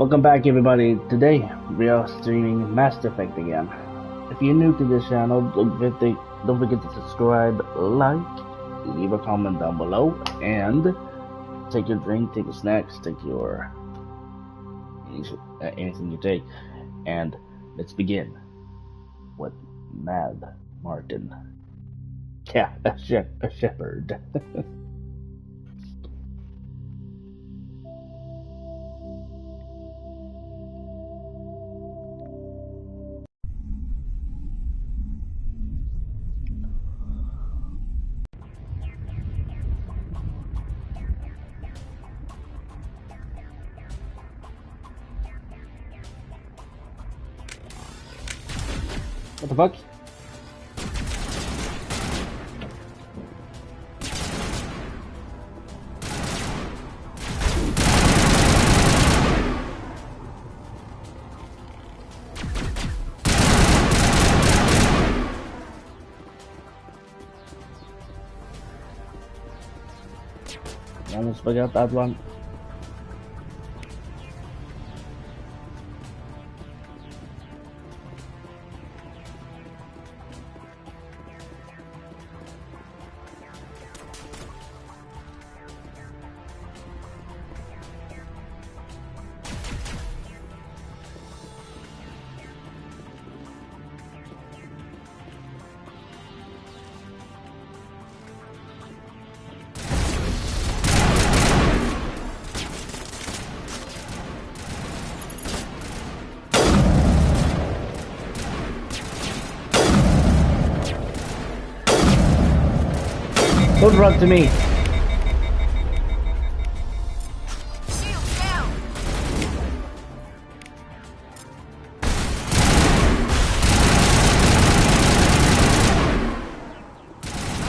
Welcome back, everybody. Today we are streaming Mass Effect again. If you're new to this channel, don't forget to subscribe, like, leave a comment down below, and take your drink, take your snacks, take your anything you take, and let's begin with Mad Martin. Yeah, a shepherd. What the fuck? Almost forgot that one. Don't run to me. Shield down.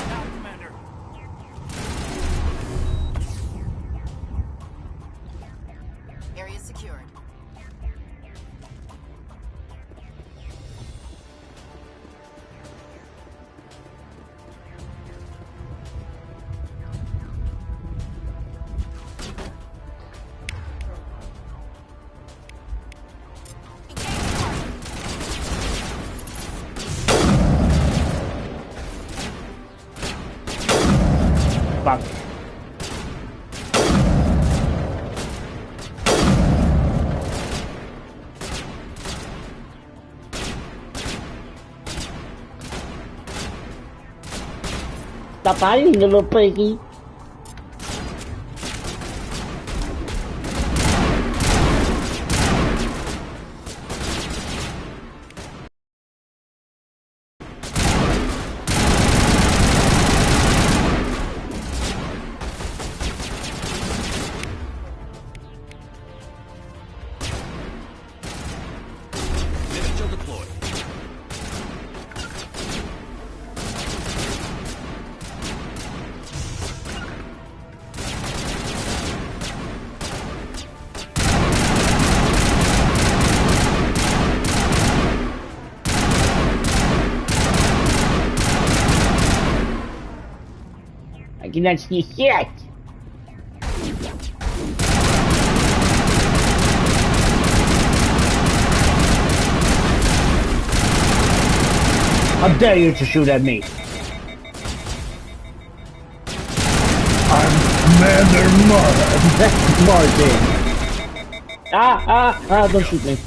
Down, Commander. Area secured. Fuck. Stop hiding, little piggy. Miniature deployed. I cannot see shit. How dare you to shoot at me? I'm Commander Martin. Don't shoot me.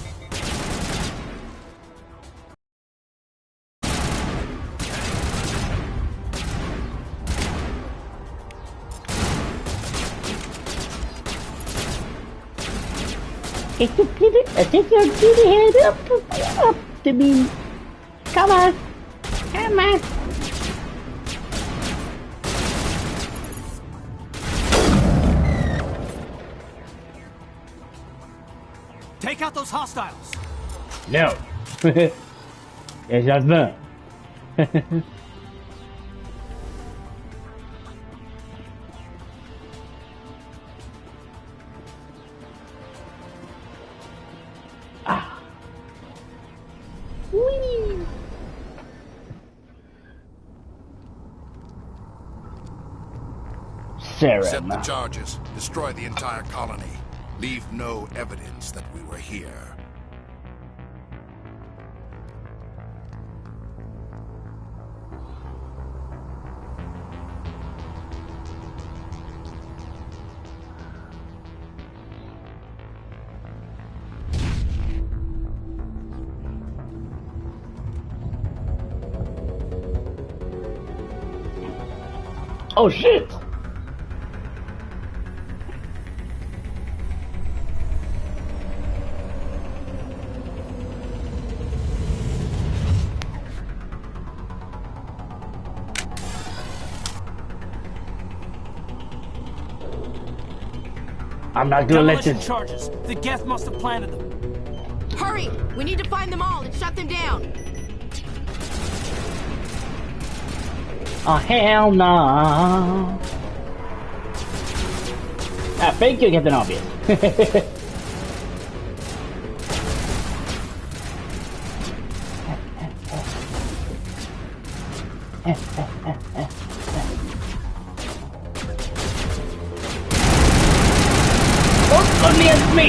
Take your pretty head up to me. Come on. Come on. Take out those hostiles. No. Yes, that's not. Ah. Whee. Set the Saren. charges. Destroy the entire colony. Leave no evidence that we were here. Oh shit! I'm not gonna let Demolition this. charges. The Geth must have planted them. Hurry! We need to find them all and shut them down. Oh hell no! Ah, thank you, Captain Obvious. Don't come near me!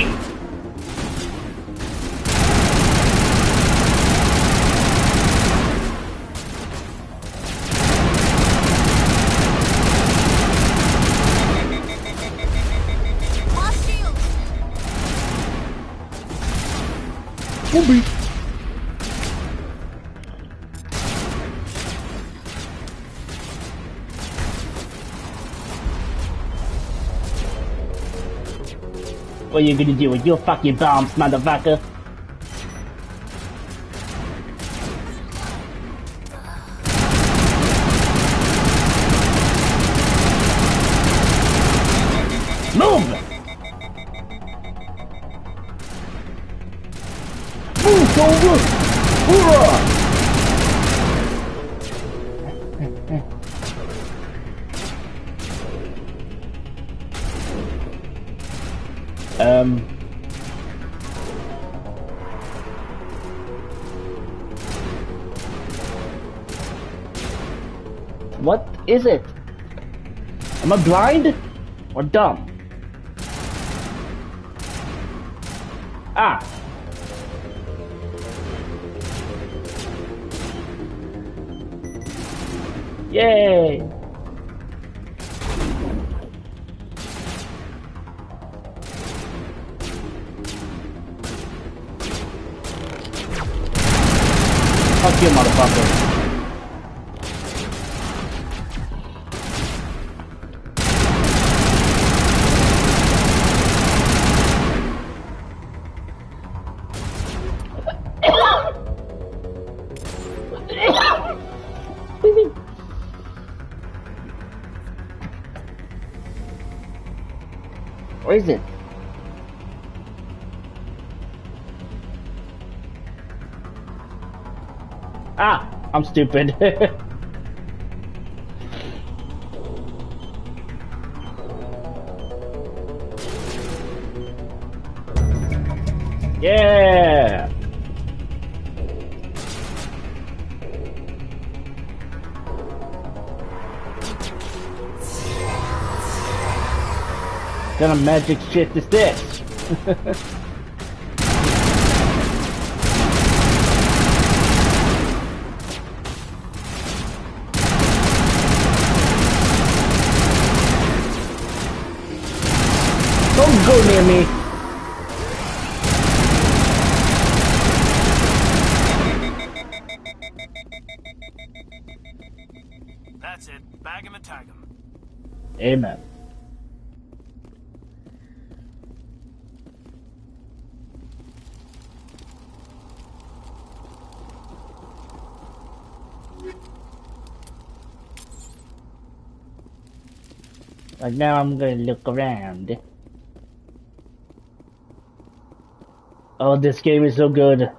Lost shields! Whoopee. What are you gonna do with your fucking bombs, motherfucker? Move! Move, soldier! Hoorah! What is it? Am I blind or dumb? Ah. Yay. Fuck you, motherfucker. Where is it? Ah, I'm stupid. Yeah. What kind of magic shit is this? Don't go near me. That's it. Bag him and tag him. Amen. Like now I'm gonna look around. Oh, this game is so good.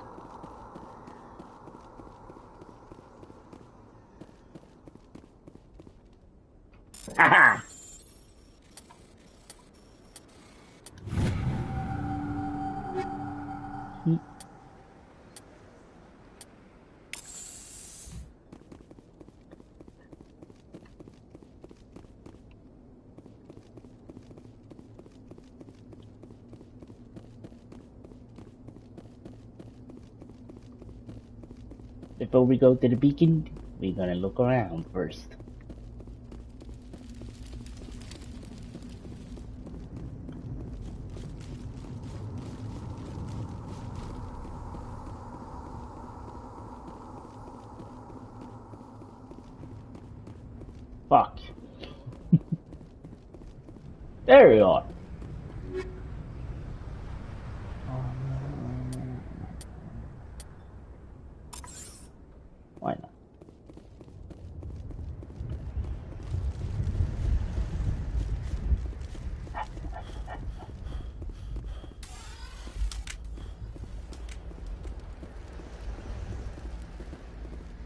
Haha! before we go to the beacon, we're gonna look around first. Fuck. There you are. Why not?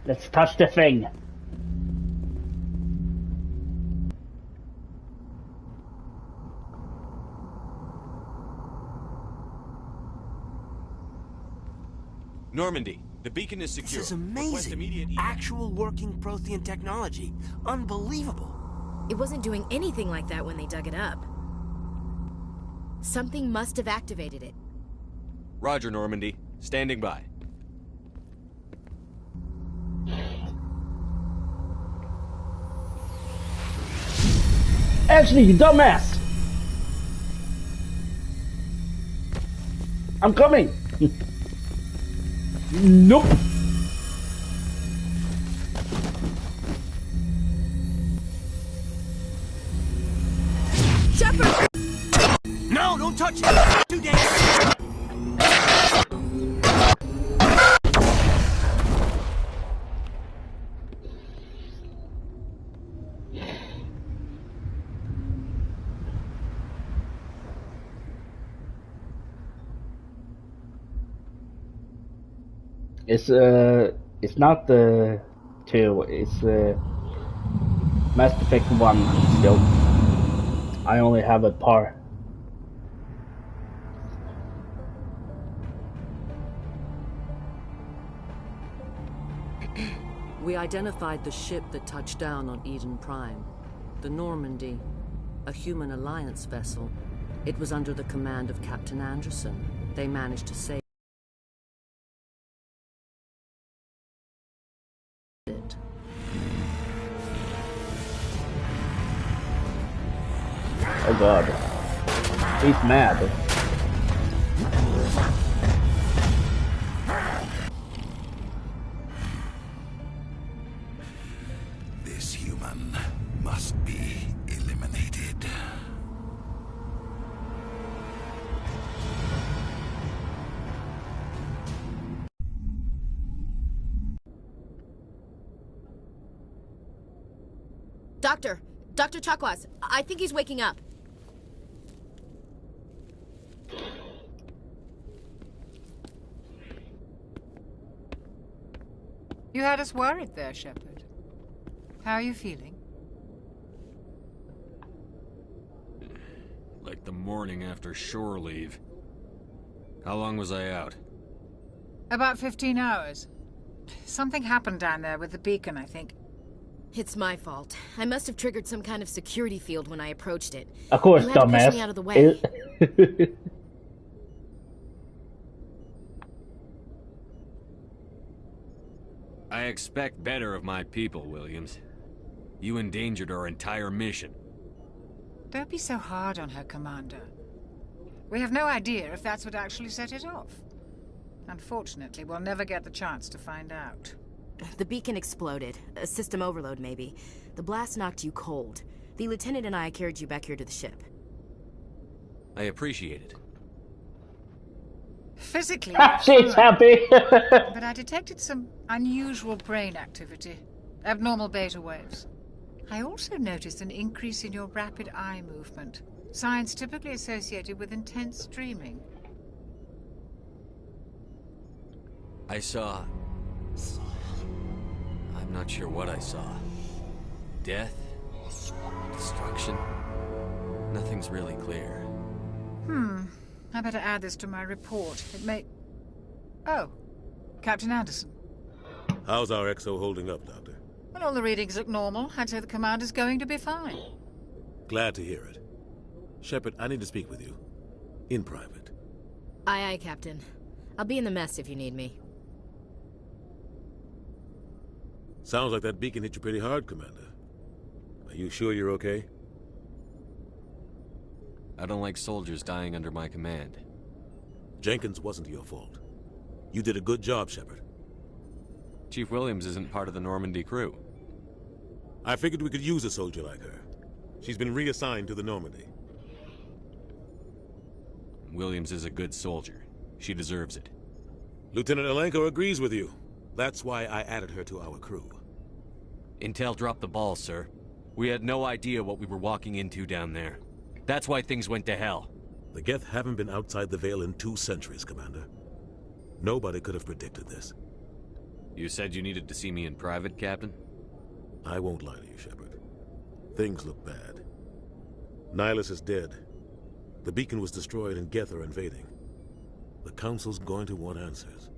Let's touch the thing. Normandy, the beacon is secure. This is Request amazing. immediate evac. Actual working Prothean technology. Unbelievable. It wasn't doing anything like that when they dug it up. Something must have activated it. Roger, Normandy. Standing by. Ashley, you dumbass! I'm coming! Nope! Shepard! No, don't touch it! Too dangerous! It's not the 2, it's Mass Effect 1 still. I only have a par. We identified the ship that touched down on Eden Prime. The Normandy, a human alliance vessel. It was under the command of Captain Anderson. They managed to save it. Oh god. He's mad. This human must be eliminated. Dr. Chakwas, I think he's waking up. You had us worried there, Shepard. How are you feeling? Like the morning after shore leave. How long was I out? About 15 hours. Something happened down there with the beacon, I think. It's my fault. I must have triggered some kind of security field when I approached it. Of course, You had to push dumbass. me out of the way. I expect better of my people, Williams. You endangered our entire mission. Don't be so hard on her, Commander. We have no idea if that's what actually set it off. Unfortunately, we'll never get the chance to find out. The beacon exploded. A system overload, maybe. The blast knocked you cold. The lieutenant and I carried you back here to the ship. I appreciate it. Physically, She's happy! but I detected some unusual brain activity. Abnormal beta waves. I also noticed an increase in your rapid eye movement. Signs typically associated with intense dreaming. I saw... I'm not sure what I saw. Death? Destruction? Nothing's really clear. I better add this to my report. It may... Oh, Captain Anderson. How's our XO holding up, Doctor? Well, all the readings look normal. I'd say the commander's going to be fine. Glad to hear it. Shepard, I need to speak with you. In private. Aye, aye, Captain. I'll be in the mess if you need me. Sounds like that beacon hit you pretty hard, Commander. Are you sure you're okay? I don't like soldiers dying under my command. Jenkins wasn't your fault. You did a good job, Shepard. Chief Williams isn't part of the Normandy crew. I figured we could use a soldier like her. She's been reassigned to the Normandy. Williams is a good soldier. She deserves it. Lieutenant Alenko agrees with you. That's why I added her to our crew. Intel dropped the ball, sir. We had no idea what we were walking into down there. That's why things went to hell. The Geth haven't been outside the Veil in 2 centuries, Commander. Nobody could have predicted this. You said you needed to see me in private, Captain? I won't lie to you, Shepard. Things look bad. Nihilus is dead. The beacon was destroyed and Geth are invading. The Council's going to want answers.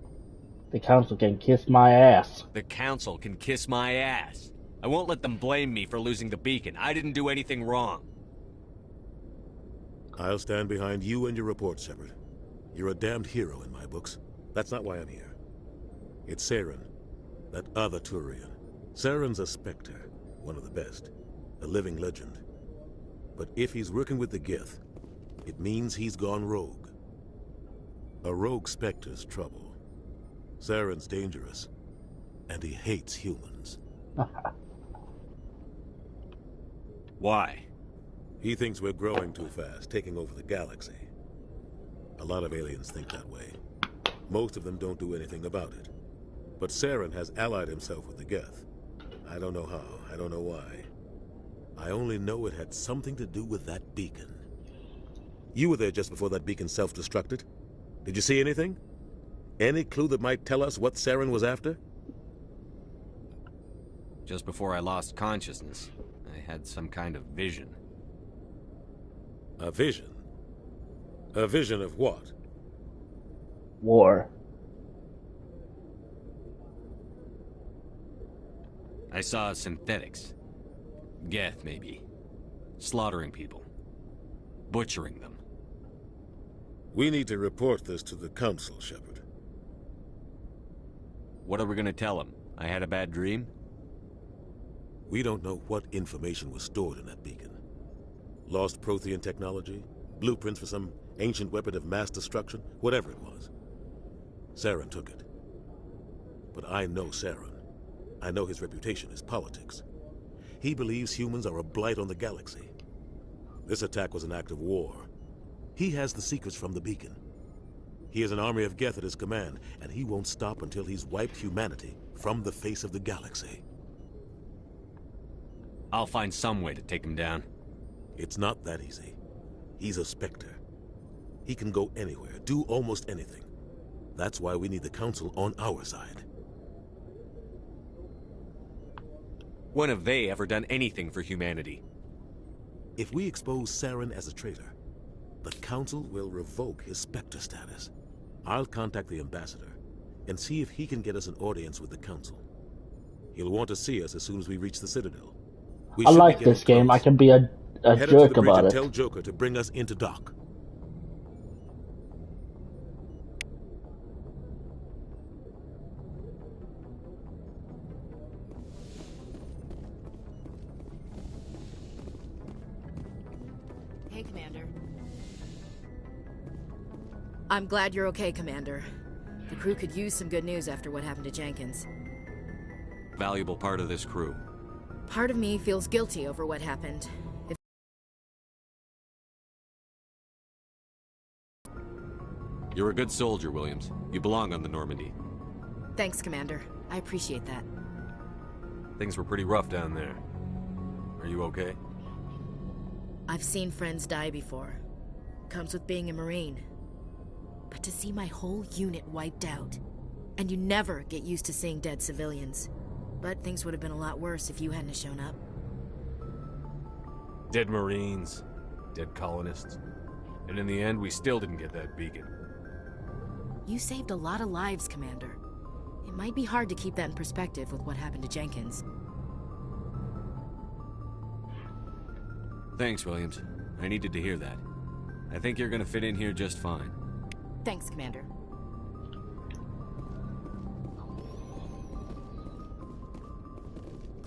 The Council can kiss my ass. The Council can kiss my ass. I won't let them blame me for losing the beacon. I didn't do anything wrong. I'll stand behind you and your report, Shepard. You're a damned hero in my books. That's not why I'm here. It's Saren, that other Turian. Saren's a Spectre, one of the best, a living legend. But if he's working with the Geth, it means he's gone rogue. A rogue Spectre's trouble. Saren's dangerous, and he hates humans. Why? He thinks we're growing too fast, taking over the galaxy. A lot of aliens think that way. Most of them don't do anything about it. But Saren has allied himself with the Geth. I don't know how, I don't know why. I only know it had something to do with that beacon. You were there just before that beacon self-destructed. Did you see anything? Any clue that might tell us what Saren was after? Just before I lost consciousness, I had some kind of vision. A vision? A vision of what? War. I saw synthetics. Geth, maybe. Slaughtering people. Butchering them. We need to report this to the Council, Shepard. What are we gonna tell them? I had a bad dream? We don't know what information was stored in that beacon. Lost Prothean technology? Blueprints for some ancient weapon of mass destruction? Whatever it was. Saren took it. But I know Saren. I know his reputation is politics. He believes humans are a blight on the galaxy. This attack was an act of war. He has the secrets from the beacon. He has an army of Geth at his command, and he won't stop until he's wiped humanity from the face of the galaxy. I'll find some way to take him down. It's not that easy. He's a Spectre. He can go anywhere, do almost anything. That's why we need the Council on our side. When have they ever done anything for humanity? If we expose Saren as a traitor, the Council will revoke his Spectre status. I'll contact the Ambassador and see if he can get us an audience with the Council. He'll want to see us as soon as we reach the Citadel. I like this game. I can be a jerk about it. Tell Joker to bring us into dock. Hey, Commander. I'm glad you're okay, Commander. The crew could use some good news after what happened to Jenkins. Valuable part of this crew. Part of me feels guilty over what happened. You're a good soldier, Williams. You belong on the Normandy. Thanks, Commander. I appreciate that. Things were pretty rough down there. Are you okay? I've seen friends die before. Comes with being a Marine. But to see my whole unit wiped out, and you never get used to seeing dead civilians. But things would have been a lot worse if you hadn't shown up. Dead Marines, dead colonists. And in the end, we still didn't get that beacon. You saved a lot of lives, Commander. It might be hard to keep that in perspective with what happened to Jenkins. Thanks, Williams. I needed to hear that. I think you're gonna fit in here just fine. Thanks, Commander.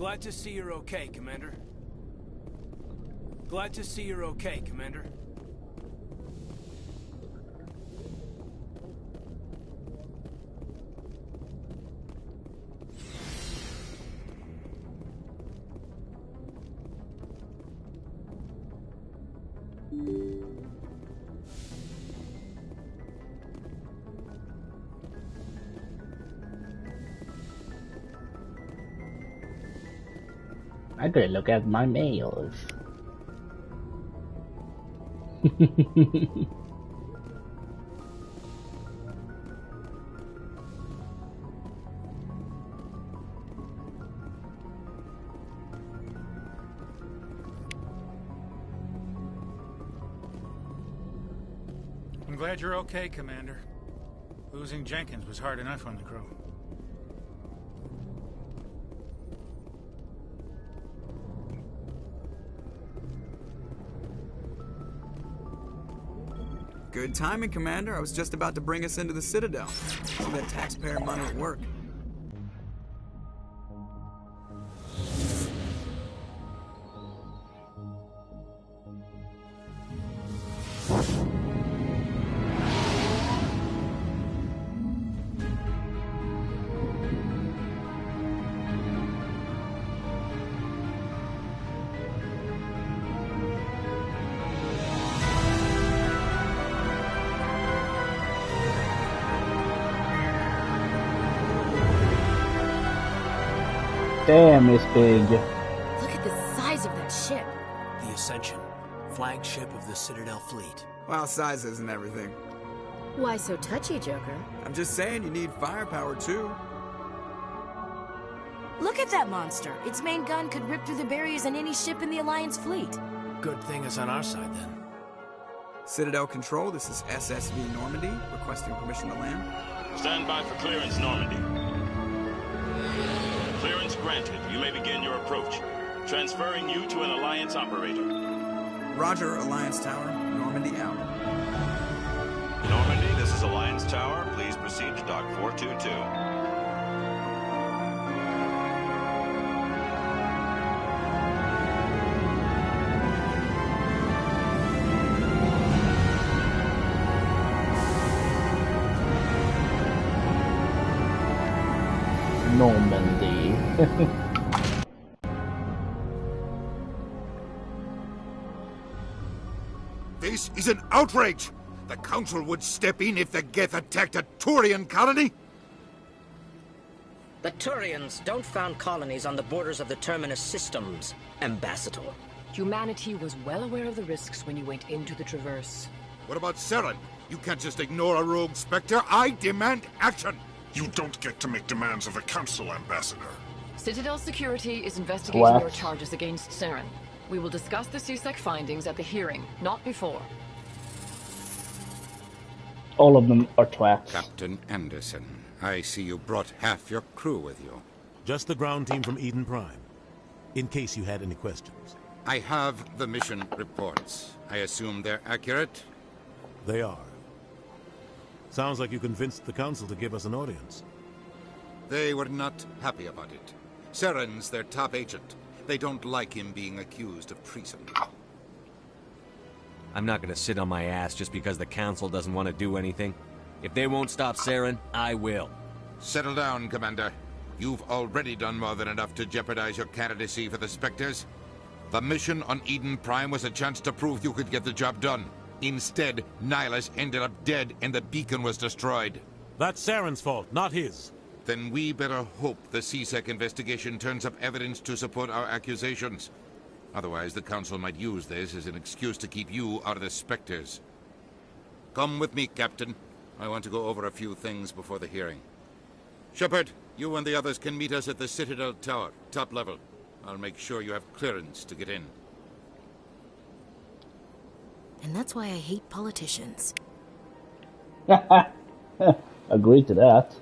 Glad to see you're okay, Commander. Glad to see you're okay, Commander. I could look at my mails. I'm glad you're okay, Commander. Losing Jenkins was hard enough on the crew. Good timing, Commander. I was just about to bring us into the Citadel. See that taxpayer money at work. Damn, it's big. Look at the size of that ship. The Ascension, flagship of the Citadel fleet. Well, size isn't everything. Why so touchy, Joker? I'm just saying you need firepower, too. Look at that monster. Its main gun could rip through the barriers in any ship in the Alliance fleet. Good thing it's on our side, then. Citadel Control, this is SSV Normandy, requesting permission to land. Stand by for clearance, Normandy. Clearance granted. You may begin your approach. Transferring you to an Alliance operator. Roger, Alliance Tower. Normandy out. Normandy, this is Alliance Tower. Please proceed to Dock 422. Normandy. This is an outrage! The Council would step in if the Geth attacked a Turian colony? The Turians don't found colonies on the borders of the Terminus systems, Ambassador. Humanity was well aware of the risks when you went into the Traverse. What about Saren? You can't just ignore a rogue Spectre. I demand action! You don't get to make demands of the Council, Ambassador. Citadel Security is investigating your charges against Saren. We will discuss the CSEC findings at the hearing, not before. All of them are twats. Captain Anderson, I see you brought half your crew with you. Just the ground team from Eden Prime, in case you had any questions. I have the mission reports. I assume they're accurate? They are. Sounds like you convinced the Council to give us an audience. They were not happy about it. Saren's their top agent. They don't like him being accused of treason. I'm not gonna sit on my ass just because the Council doesn't want to do anything. If they won't stop Saren, I will. Settle down, Commander. You've already done more than enough to jeopardize your candidacy for the Spectres. The mission on Eden Prime was a chance to prove you could get the job done. Instead, Nihilus ended up dead and the beacon was destroyed. That's Saren's fault, not his. Then we better hope the CSEC investigation turns up evidence to support our accusations. Otherwise, the Council might use this as an excuse to keep you out of the Spectres. Come with me, Captain. I want to go over a few things before the hearing. Shepard, you and the others can meet us at the Citadel Tower, top level. I'll make sure you have clearance to get in. And that's why I hate politicians. Agree to that.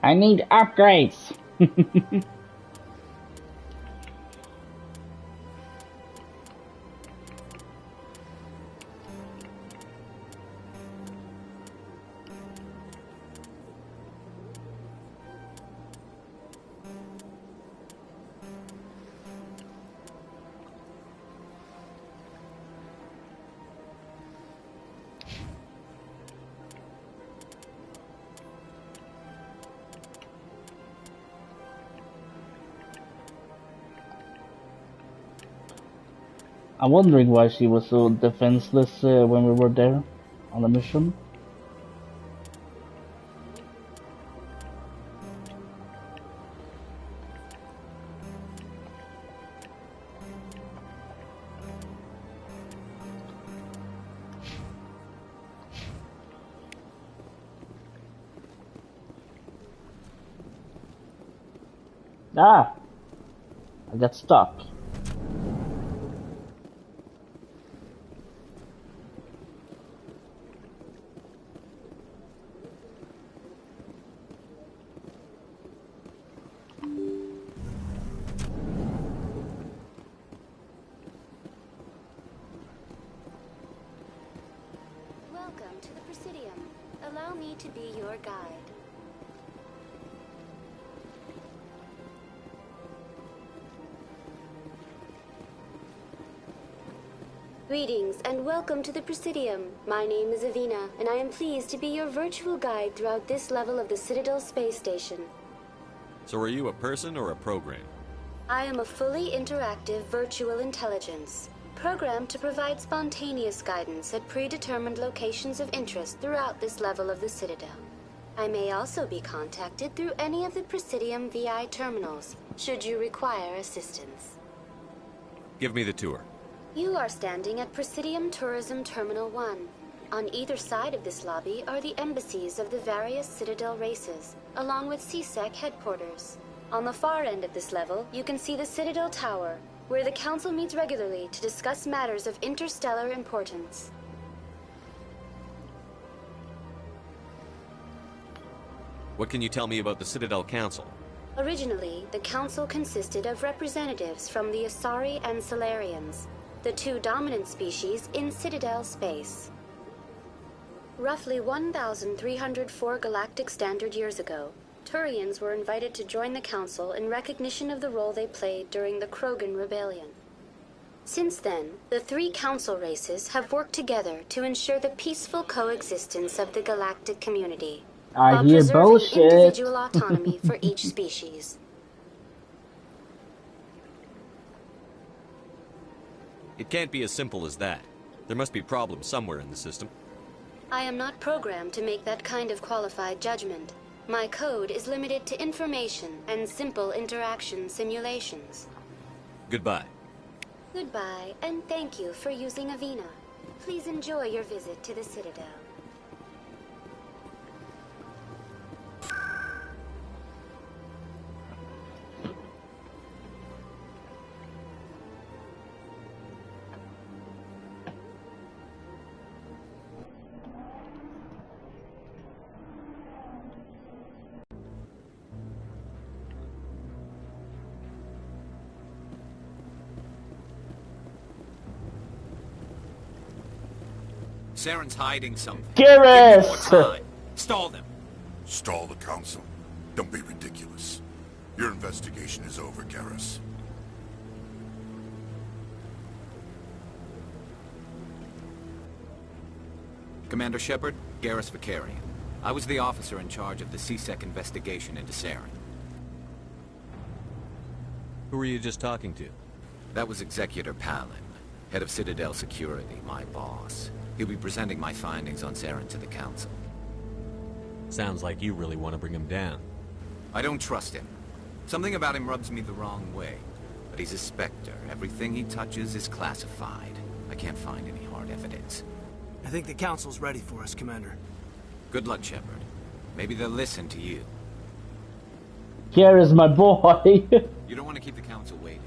I need upgrades. I'm wondering why she was so defenseless when we were there on the mission. Ah! I got stuck. Welcome to the Presidium. Allow me to be your guide. Greetings and welcome to the Presidium. My name is Avina, and I am pleased to be your virtual guide throughout this level of the Citadel space station. So are you a person or a program? I am a fully interactive virtual intelligence, programmed to provide spontaneous guidance at predetermined locations of interest throughout this level of the Citadel. I may also be contacted through any of the Presidium VI terminals, should you require assistance. Give me the tour. You are standing at Presidium Tourism Terminal 1. On either side of this lobby are the embassies of the various Citadel races, along with CSEC headquarters. On the far end of this level, you can see the Citadel Tower, where the Council meets regularly to discuss matters of interstellar importance. What can you tell me about the Citadel Council? Originally, the Council consisted of representatives from the Asari and Solarians, the two dominant species in Citadel space. Roughly 1,304 galactic standard years ago, Turians were invited to join the Council in recognition of the role they played during the Krogan Rebellion. Since then, the three Council races have worked together to ensure the peaceful coexistence of the galactic community, I while hear preserving bullshit. individual autonomy for each species. It can't be as simple as that. There must be problems somewhere in the system. I am not programmed to make that kind of qualified judgment. My code is limited to information and simple interaction simulations. Goodbye. Goodbye, and thank you for using Avina. Please enjoy your visit to the Citadel. Saren's hiding something. Garrus! Give me more time. Stall them. Stall the Council? Don't be ridiculous. Your investigation is over, Garrus. Commander Shepard, Garrus Vakarian. I was the officer in charge of the CSEC investigation into Saren. Who were you just talking to? That was Executor Palin, head of Citadel Security, my boss. He'll be presenting my findings on Saren to the Council. Sounds like you really want to bring him down. I don't trust him. Something about him rubs me the wrong way. But he's a Spectre. Everything he touches is classified. I can't find any hard evidence. I think the Council's ready for us, Commander. Good luck, Shepard. Maybe they'll listen to you. Here is my boy. You don't want to keep the Council waiting.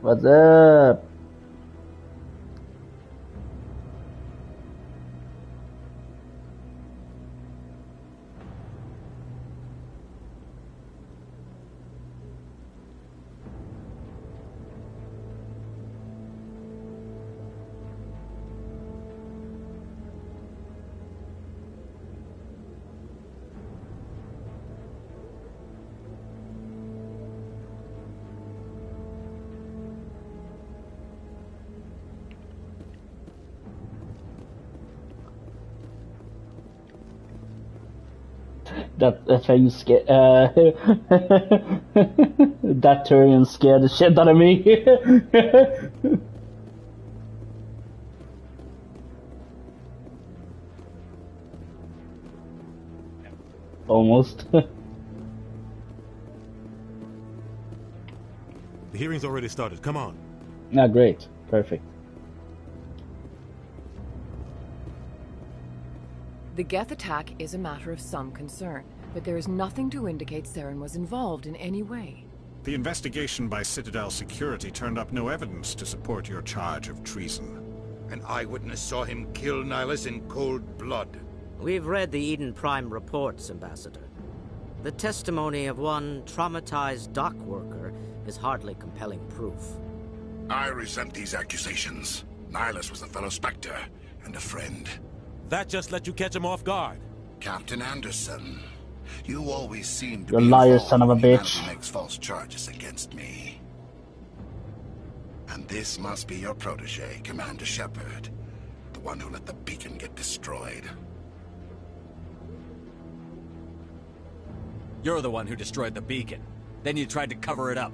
What's up? That thing scared. That Turian scared the shit out of me. Almost. The hearing's already started. Come on. Ah, great. Perfect. The Geth attack is a matter of some concern, but there is nothing to indicate Saren was involved in any way. The investigation by Citadel Security turned up no evidence to support your charge of treason. An eyewitness saw him kill Nihilus in cold blood. We've read the Eden Prime reports, Ambassador. The testimony of one traumatized dock worker is hardly compelling proof. I resent these accusations. Nihilus was a fellow Spectre and a friend. That just let you catch him off guard. Captain Anderson, you always seem to You be liar, son of a when bitch. humanity makes false charges against me. And this must be your protege, Commander Shepard. The one who let the beacon get destroyed. You're the one who destroyed the beacon. Then you tried to cover it up.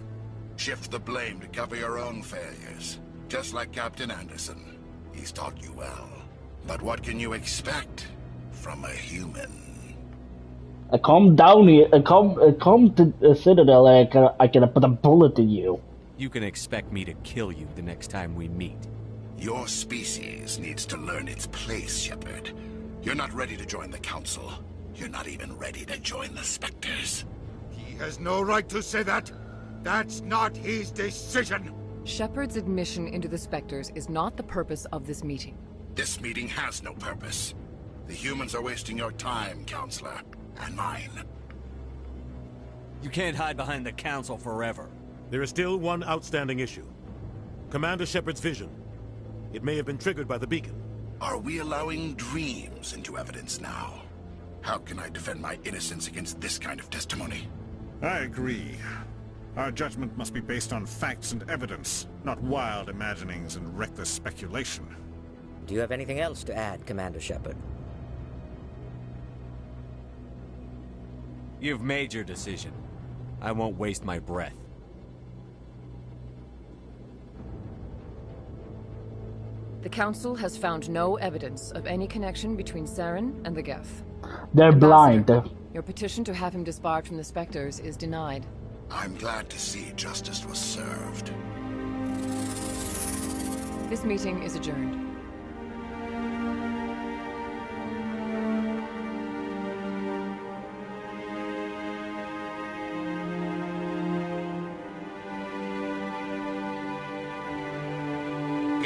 Shift the blame to cover your own failures. Just like Captain Anderson. He's taught you well. But what can you expect from a human? Come down here. Come to Citadel. I can put a bullet in you. You can expect me to kill you the next time we meet. Your species needs to learn its place, Shepard. You're not ready to join the Council. You're not even ready to join the Spectres. He has no right to say that. That's not his decision. Shepard's admission into the Spectres is not the purpose of this meeting. This meeting has no purpose. The humans are wasting your time, Counselor, and mine. You can't hide behind the Council forever. There is still one outstanding issue. Commander Shepard's vision. It may have been triggered by the beacon. Are we allowing dreams into evidence now? How can I defend my innocence against this kind of testimony? I agree. Our judgment must be based on facts and evidence, not wild imaginings and reckless speculation. Do you have anything else to add, Commander Shepard? You've made your decision. I won't waste my breath. The Council has found no evidence of any connection between Saren and the Geth. They're blind. Your petition to have him disbarred from the Spectres is denied. I'm glad to see justice was served. This meeting is adjourned.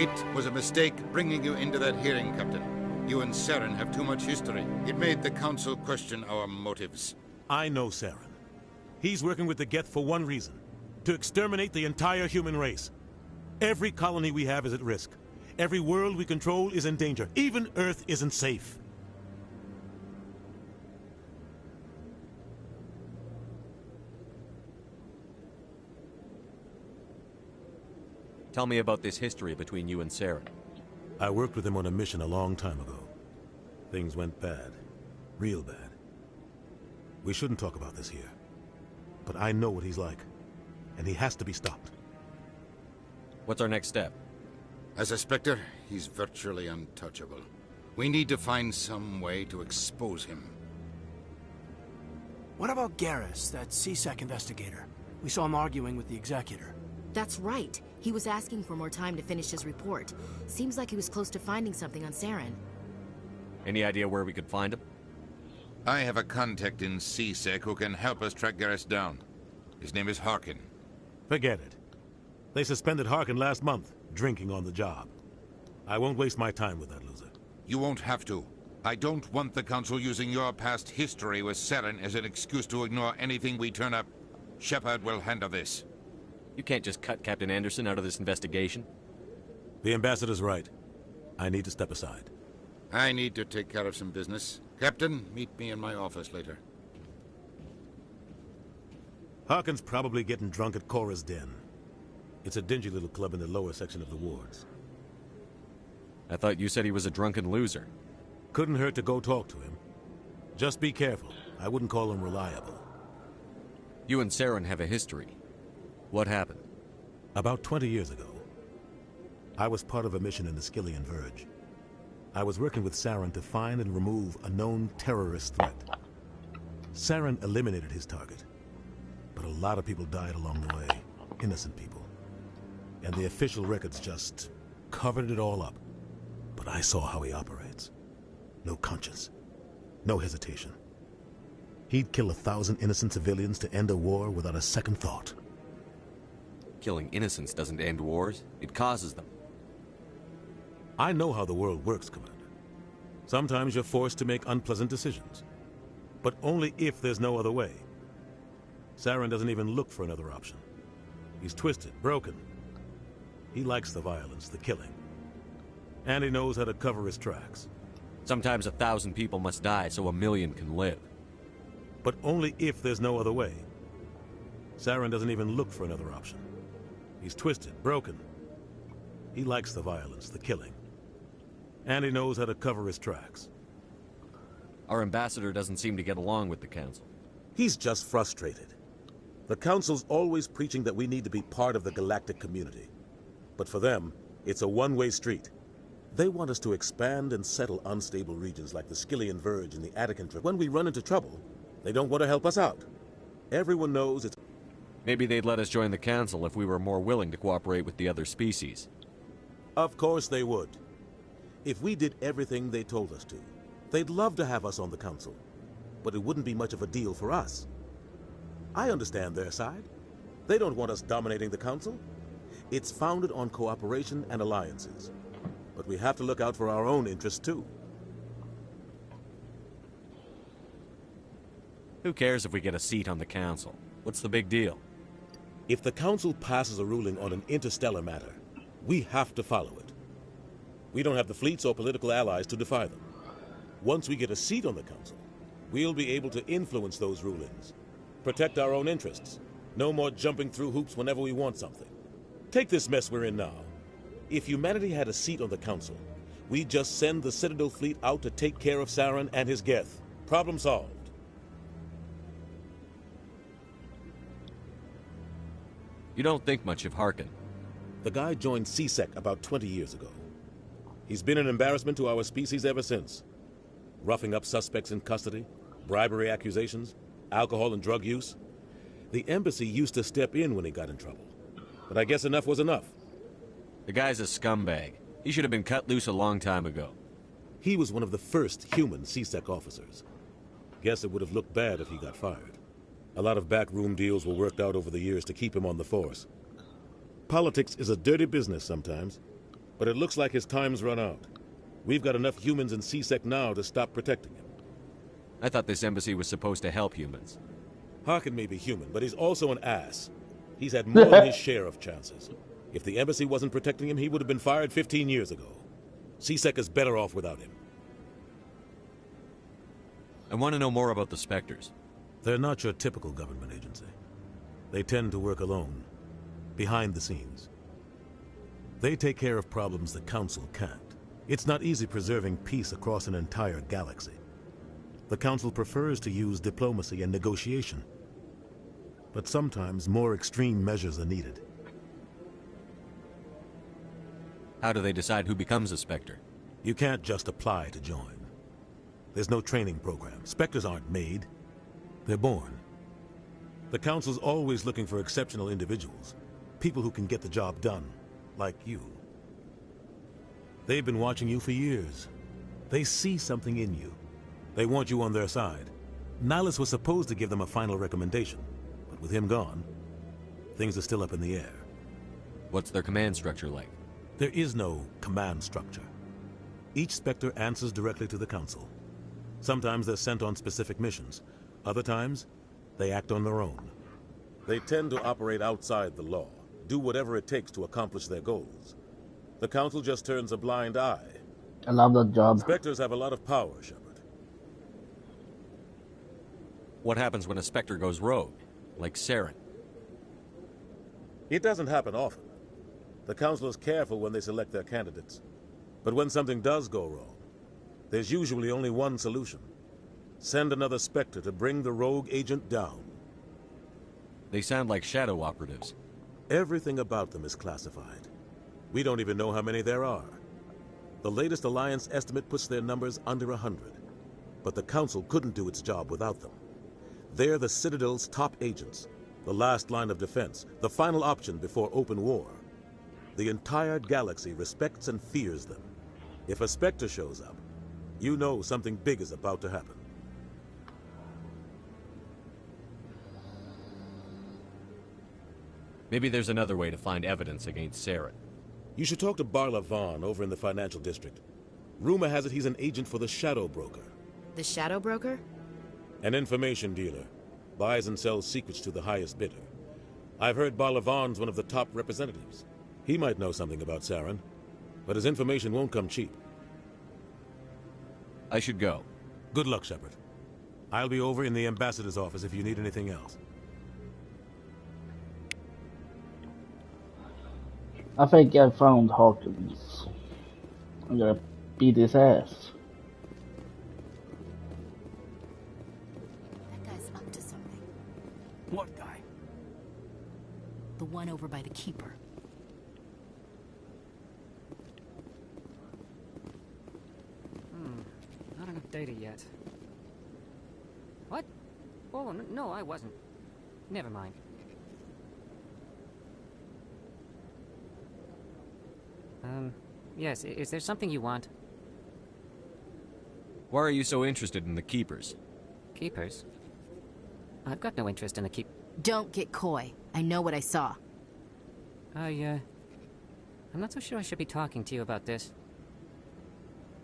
It was a mistake bringing you into that hearing, Captain. You and Saren have too much history. It made the Council question our motives. I know Saren. He's working with the Geth for one reason. To exterminate the entire human race. Every colony we have is at risk. Every world we control is in danger. Even Earth isn't safe. Tell me about this history between you and Saren. I worked with him on a mission a long time ago. Things went bad. Real bad. We shouldn't talk about this here. But I know what he's like. And he has to be stopped. What's our next step? As a Spectre, he's virtually untouchable. We need to find some way to expose him. What about Garrus, that C-Sec investigator? We saw him arguing with the Executor. That's right. He was asking for more time to finish his report. Seems like he was close to finding something on Saren. Any idea where we could find him? I have a contact in C-Sec who can help us track Garrus down. His name is Harkin. Forget it. They suspended Harkin last month, drinking on the job. I won't waste my time with that loser. You won't have to. I don't want the Council using your past history with Saren as an excuse to ignore anything we turn up. Shepard will handle this. You can't just cut Captain Anderson out of this investigation. The Ambassador's right. I need to step aside. I need to take care of some business. Captain, meet me in my office later. Harkin's probably getting drunk at Cora's Den. It's a dingy little club in the lower section of the wards. I thought you said he was a drunken loser. Couldn't hurt to go talk to him. Just be careful. I wouldn't call him reliable. You and Saren have a history. What happened? About 20 years ago, I was part of a mission in the Skillian Verge. I was working with Saren to find and remove a known terrorist threat. Saren eliminated his target, but a lot of people died along the way, innocent people. And the official records just covered it all up. But I saw how he operates. No conscience, no hesitation. He'd kill 1,000 innocent civilians to end a war without a second thought. Killing innocents doesn't end wars, it causes them. I know how the world works, Commander. Sometimes you're forced to make unpleasant decisions. But only if there's no other way. Saren doesn't even look for another option. He's twisted, broken. He likes the violence, the killing. And he knows how to cover his tracks. Sometimes 1,000 people must die so 1,000,000 can live. But only if there's no other way. Saren doesn't even look for another option. He's twisted, broken. He likes the violence, the killing. And he knows how to cover his tracks. Our ambassador doesn't seem to get along with the Council. He's just frustrated. The Council's always preaching that we need to be part of the galactic community. But for them, it's a one-way street. They want us to expand and settle unstable regions like the Skillian Verge and the Attican Trip. When we run into trouble, they don't want to help us out. Everyone knows it's... Maybe they'd let us join the Council if we were more willing to cooperate with the other species. Of course they would. If we did everything they told us to, they'd love to have us on the Council. But it wouldn't be much of a deal for us. I understand their side. They don't want us dominating the Council. It's founded on cooperation and alliances. But we have to look out for our own interests, too. Who cares if we get a seat on the Council? What's the big deal? If the Council passes a ruling on an interstellar matter, we have to follow it. We don't have the fleets or political allies to defy them. Once we get a seat on the Council, we'll be able to influence those rulings, protect our own interests. No more jumping through hoops whenever we want something. Take this mess we're in now. If humanity had a seat on the Council, we'd just send the Citadel fleet out to take care of Saren and his Geth. Problem solved. You don't think much of Harkin. The guy joined C-Sec about 20 years ago. He's been an embarrassment to our species ever since. Roughing up suspects in custody, bribery accusations, alcohol and drug use. The embassy used to step in when he got in trouble. But I guess enough was enough. The guy's a scumbag. He should have been cut loose a long time ago. He was one of the first human C-Sec officers. Guess it would have looked bad if he got fired. A lot of backroom deals were worked out over the years to keep him on the force. Politics is a dirty business sometimes, but it looks like his time's run out. We've got enough humans in C-Sec now to stop protecting him. I thought this embassy was supposed to help humans. Harkin may be human, but he's also an ass. He's had more than his share of chances. If the embassy wasn't protecting him, he would have been fired 15 years ago. C-Sec is better off without him. I want to know more about the Spectres. They're not your typical government agency. They tend to work alone, behind the scenes. They take care of problems the Council can't. It's not easy preserving peace across an entire galaxy. The Council prefers to use diplomacy and negotiation. But sometimes more extreme measures are needed. How do they decide who becomes a Spectre? You can't just apply to join. There's no training program. Spectres aren't made. They're born. The Council's always looking for exceptional individuals. People who can get the job done. Like you. They've been watching you for years. They see something in you. They want you on their side. Nihilus was supposed to give them a final recommendation. But with him gone, things are still up in the air. What's their command structure like? There is no command structure. Each Spectre answers directly to the Council. Sometimes they're sent on specific missions. Other times, they act on their own. They tend to operate outside the law, do whatever it takes to accomplish their goals. The Council just turns a blind eye. I love that job. Spectres have a lot of power, Shepard. What happens when a Spectre goes rogue, like Saren? It doesn't happen often. The Council is careful when they select their candidates. But when something does go wrong, there's usually only one solution. Send another Spectre to bring the rogue agent down. They sound like shadow operatives. Everything about them is classified. We don't even know how many there are. The latest Alliance estimate puts their numbers under 100. But the Council couldn't do its job without them. They're the Citadel's top agents, the last line of defense, the final option before open war. The entire galaxy respects and fears them. If a Spectre shows up, you know something big is about to happen. Maybe there's another way to find evidence against Saren. You should talk to Barla Vaughn over in the financial district. Rumor has it he's an agent for the Shadow Broker. The Shadow Broker? An information dealer. Buys and sells secrets to the highest bidder. I've heard Barla Vaughn's one of the top representatives. He might know something about Saren, but his information won't come cheap. I should go. Good luck, Shepard. I'll be over in the ambassador's office if you need anything else. I think I found Hawkins. I'm gonna beat his ass. That guy's up to something. What guy? The one over by the Keeper. Not enough data yet. What? Oh, no, I wasn't. Never mind. Yes, is there something you want? Why are you so interested in the Keepers? Keepers? I've got no interest in the Don't get coy. I know what I saw. I'm not so sure I should be talking to you about this.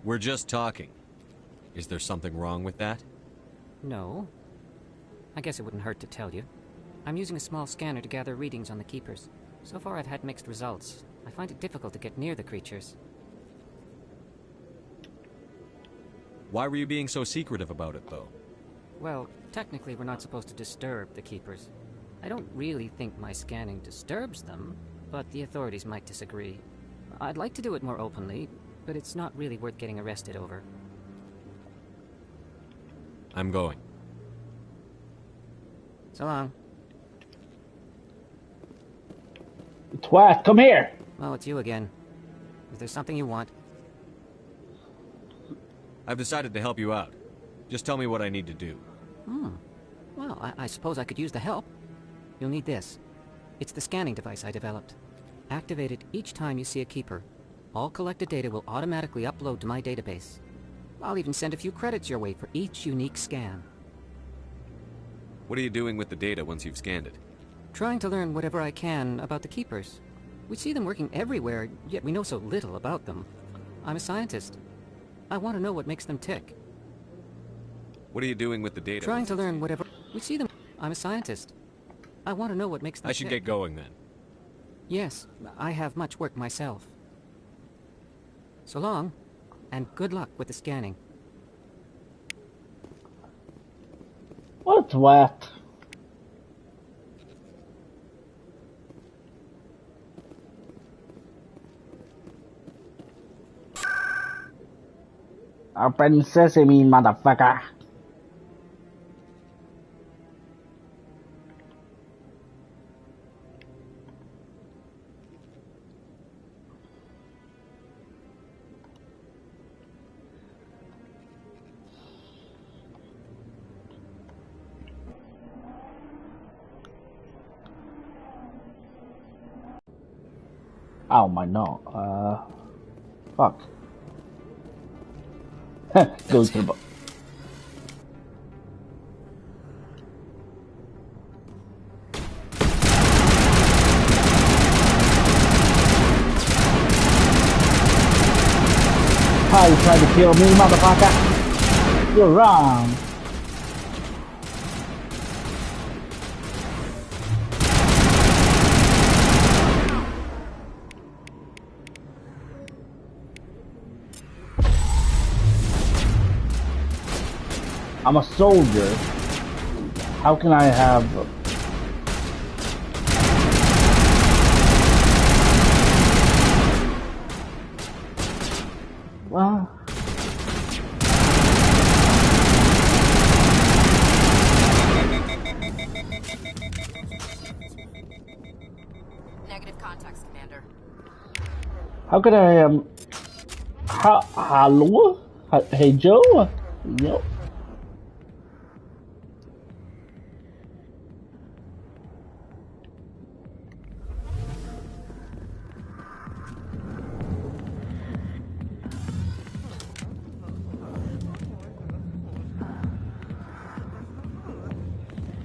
We're just talking. Is there something wrong with that? No. I guess it wouldn't hurt to tell you. I'm using a small scanner to gather readings on the Keepers. So far I've had mixed results. I find it difficult to get near the creatures. Why were you being so secretive about it, though? Well, technically we're not supposed to disturb the Keepers. I don't really think my scanning disturbs them, but the authorities might disagree. I'd like to do it more openly, but it's not really worth getting arrested over. I'm going. So long. Twat, come here! Oh, it's you again. Is there something you want? I've decided to help you out. Just tell me what I need to do. Well, I suppose I could use the help. You'll need this. It's the scanning device I developed. Activate it each time you see a Keeper. All collected data will automatically upload to my database. I'll even send a few credits your way for each unique scan. What are you doing with the data once you've scanned it? Trying to learn whatever I can about the Keepers. We see them working everywhere, yet we know so little about them. I'm a scientist. I want to know what makes them tick. What are you doing with the data? Trying to learn whatever... We see them... I'm a scientist. I want to know what makes them tick. I should get going then. Yes, I have much work myself. So long, and good luck with the scanning. What twat? Open sesame, motherfucker. Oh my no. Fuck. Goes to the book. How you trying to kill me, motherfucker? You're wrong. I'm a soldier. How can I have... Well... How could I hello? Hey Joe? Yo.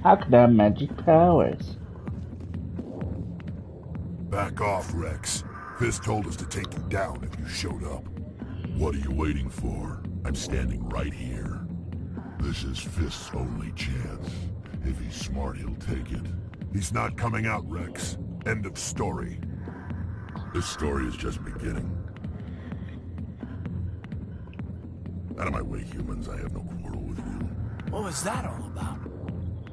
How could I have magic powers? Back off, Rex. Fisk told us to take you down if you showed up. What are you waiting for? I'm standing right here. This is Fisk's only chance. If he's smart, he'll take it. He's not coming out, Rex. End of story. This story is just beginning. Out of my way, humans. I have no quarrel with you. What was that all about?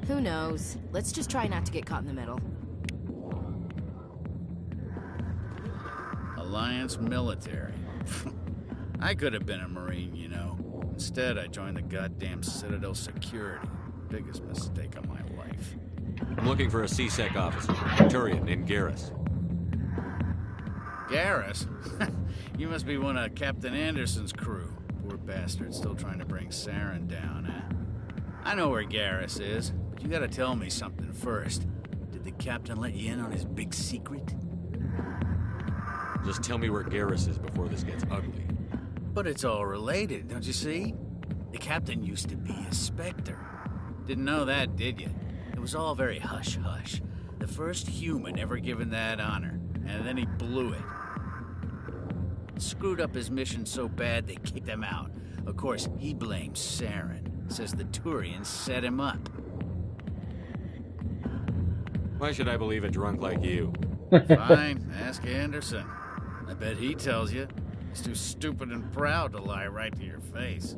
Who knows? Let's just try not to get caught in the middle. Alliance military. I could have been a Marine, you know. Instead, I joined the goddamn Citadel Security. Biggest mistake of my life. I'm looking for a C-Sec officer, Turian named Garrus. Garrus? You must be one of Captain Anderson's crew. Poor bastard, still trying to bring Saren down, huh? I know where Garrus is, but you gotta tell me something first. Did the captain let you in on his big secret? Just tell me where Garrus is before this gets ugly. But it's all related, don't you see? The captain used to be a Spectre. Didn't know that, did you? It was all very hush-hush. The first human ever given that honor, and then he blew it. Screwed up his mission so bad they kicked him out. Of course, he blames Saren. Says the Turians set him up. Why should I believe a drunk like you? Fine, ask Anderson. I bet he tells you. He's too stupid and proud to lie right to your face.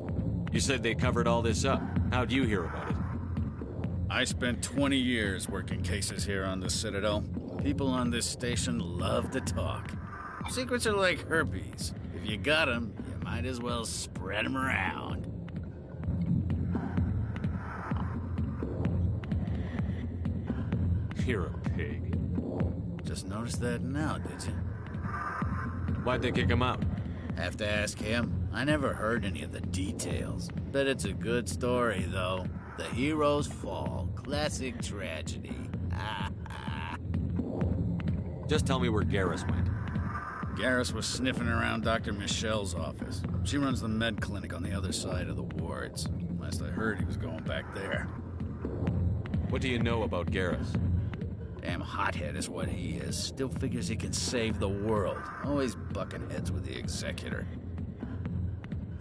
You said they covered all this up. How'd you hear about it? I spent 20 years working cases here on the Citadel. People on this station love to talk. Secrets are like herpes. If you got them, you might as well spread them around. You're a pig. Just noticed that now, did you? Why'd they kick him out? Have to ask him. I never heard any of the details. Bet it's a good story, though. The hero's fall. Classic tragedy. Just tell me where Garrus went. Garrus was sniffing around Dr. Michelle's office. She runs the med clinic on the other side of the wards. Last I heard, he was going back there. What do you know about Garrus? Damn hothead is what he is. Still figures he can save the world. Always bucking heads with the Executor.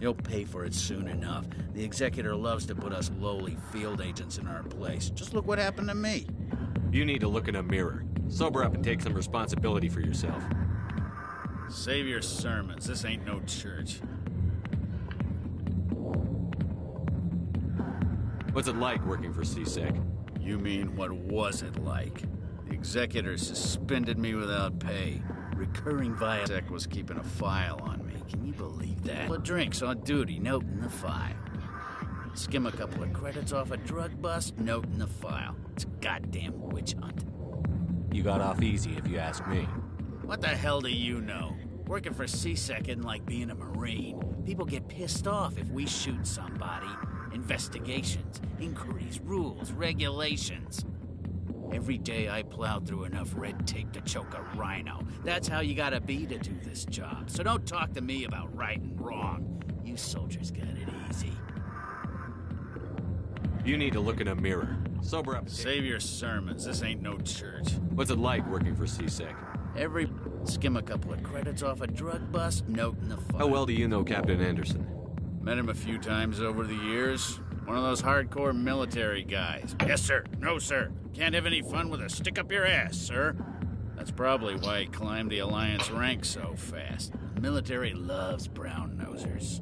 He'll pay for it soon enough. The Executor loves to put us lowly field agents in our place. Just look what happened to me. You need to look in a mirror. Sober up and take some responsibility for yourself. Save your sermons. This ain't no church. What's it like working for C-Sec? You mean, what was it like? The Executor suspended me without pay. Recurring Viasec was keeping a file on me. Can you believe that? Couple of drinks on duty, note in the file. Skim a couple of credits off a drug bust, note in the file. It's a goddamn witch hunt. You got off easy, if you ask me. What the hell do you know? Working for C-Sec isn't like being a Marine. People get pissed off if we shoot somebody. Investigations, inquiries, rules, regulations. Every day I plowed through enough red tape to choke a rhino. That's how you gotta be to do this job. So don't talk to me about right and wrong. You soldiers got it easy. You need to look in a mirror. Sober up. Save your sermons. This ain't no church. What's it like working for C-Sec? Skim a couple of credits off a drug bust, note in the file. How well do you know Captain Anderson? Met him a few times over the years. One of those hardcore military guys. Yes, sir. No, sir. Can't have any fun with a stick up your ass, sir. That's probably why he climbed the Alliance ranks so fast. The military loves brown-nosers.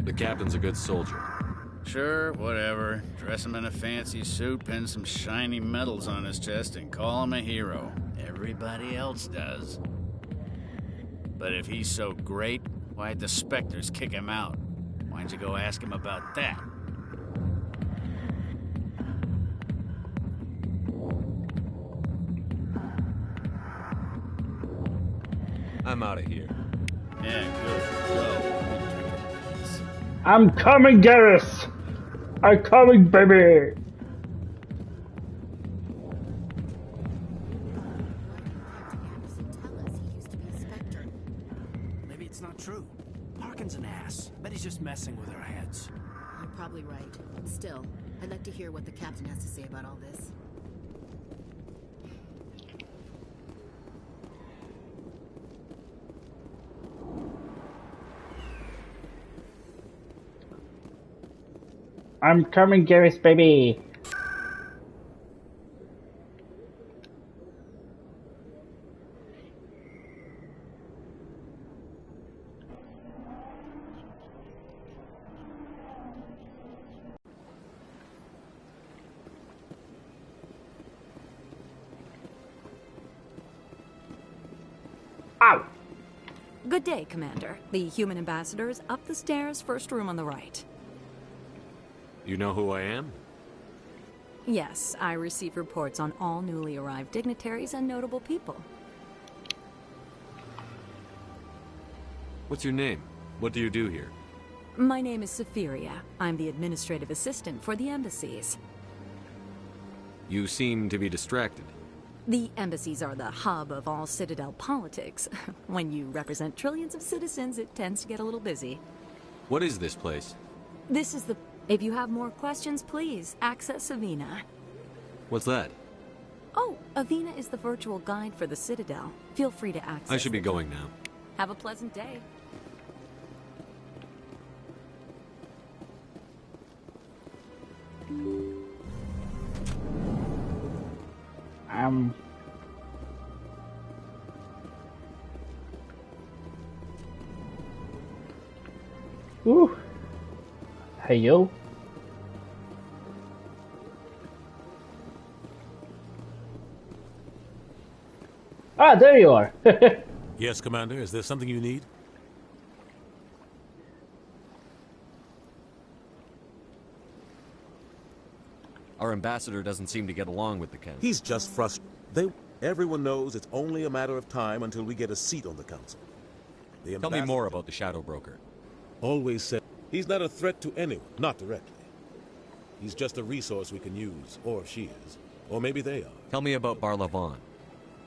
The captain's a good soldier. Sure, whatever. Dress him in a fancy suit, pin some shiny medals on his chest, and call him a hero. Everybody else does. But if he's so great, why'd the Spectres kick him out? Why'd you go ask him about that? I'm out of here. Yeah, good. Go. I'm coming, Garrus! I'm coming, baby! Maybe it's not true. Harkin's an ass. Bet he's just messing with our heads. You're probably right. Still, I'd like to hear what the captain has to say about all this. I'm coming, Garrus, baby! Ow! Good day, Commander. The human ambassador is up the stairs, first room on the right. You know who I am? Yes, I receive reports on all newly arrived dignitaries and notable people. What's your name? What do you do here? My name is Safiria. I'm the administrative assistant for the embassies. You seem to be distracted. The embassies are the hub of all Citadel politics. When you represent trillions of citizens, it tends to get a little busy. What is this place? This is the... If you have more questions, please access Avina. What's that? Oh, Avina is the virtual guide for the Citadel. Feel free to access I should be going now. Have a pleasant day. Ooh. Hey, yo. Ah, there you are. Yes, Commander. Is there something you need? Our ambassador doesn't seem to get along with the council. He's just frustrated. Everyone knows it's only a matter of time until we get a seat on the council. Tell me more about the Shadow Broker. Always said he's not a threat to anyone, not directly. He's just a resource we can use, or she is. Or maybe they are. Tell me about Barlavan.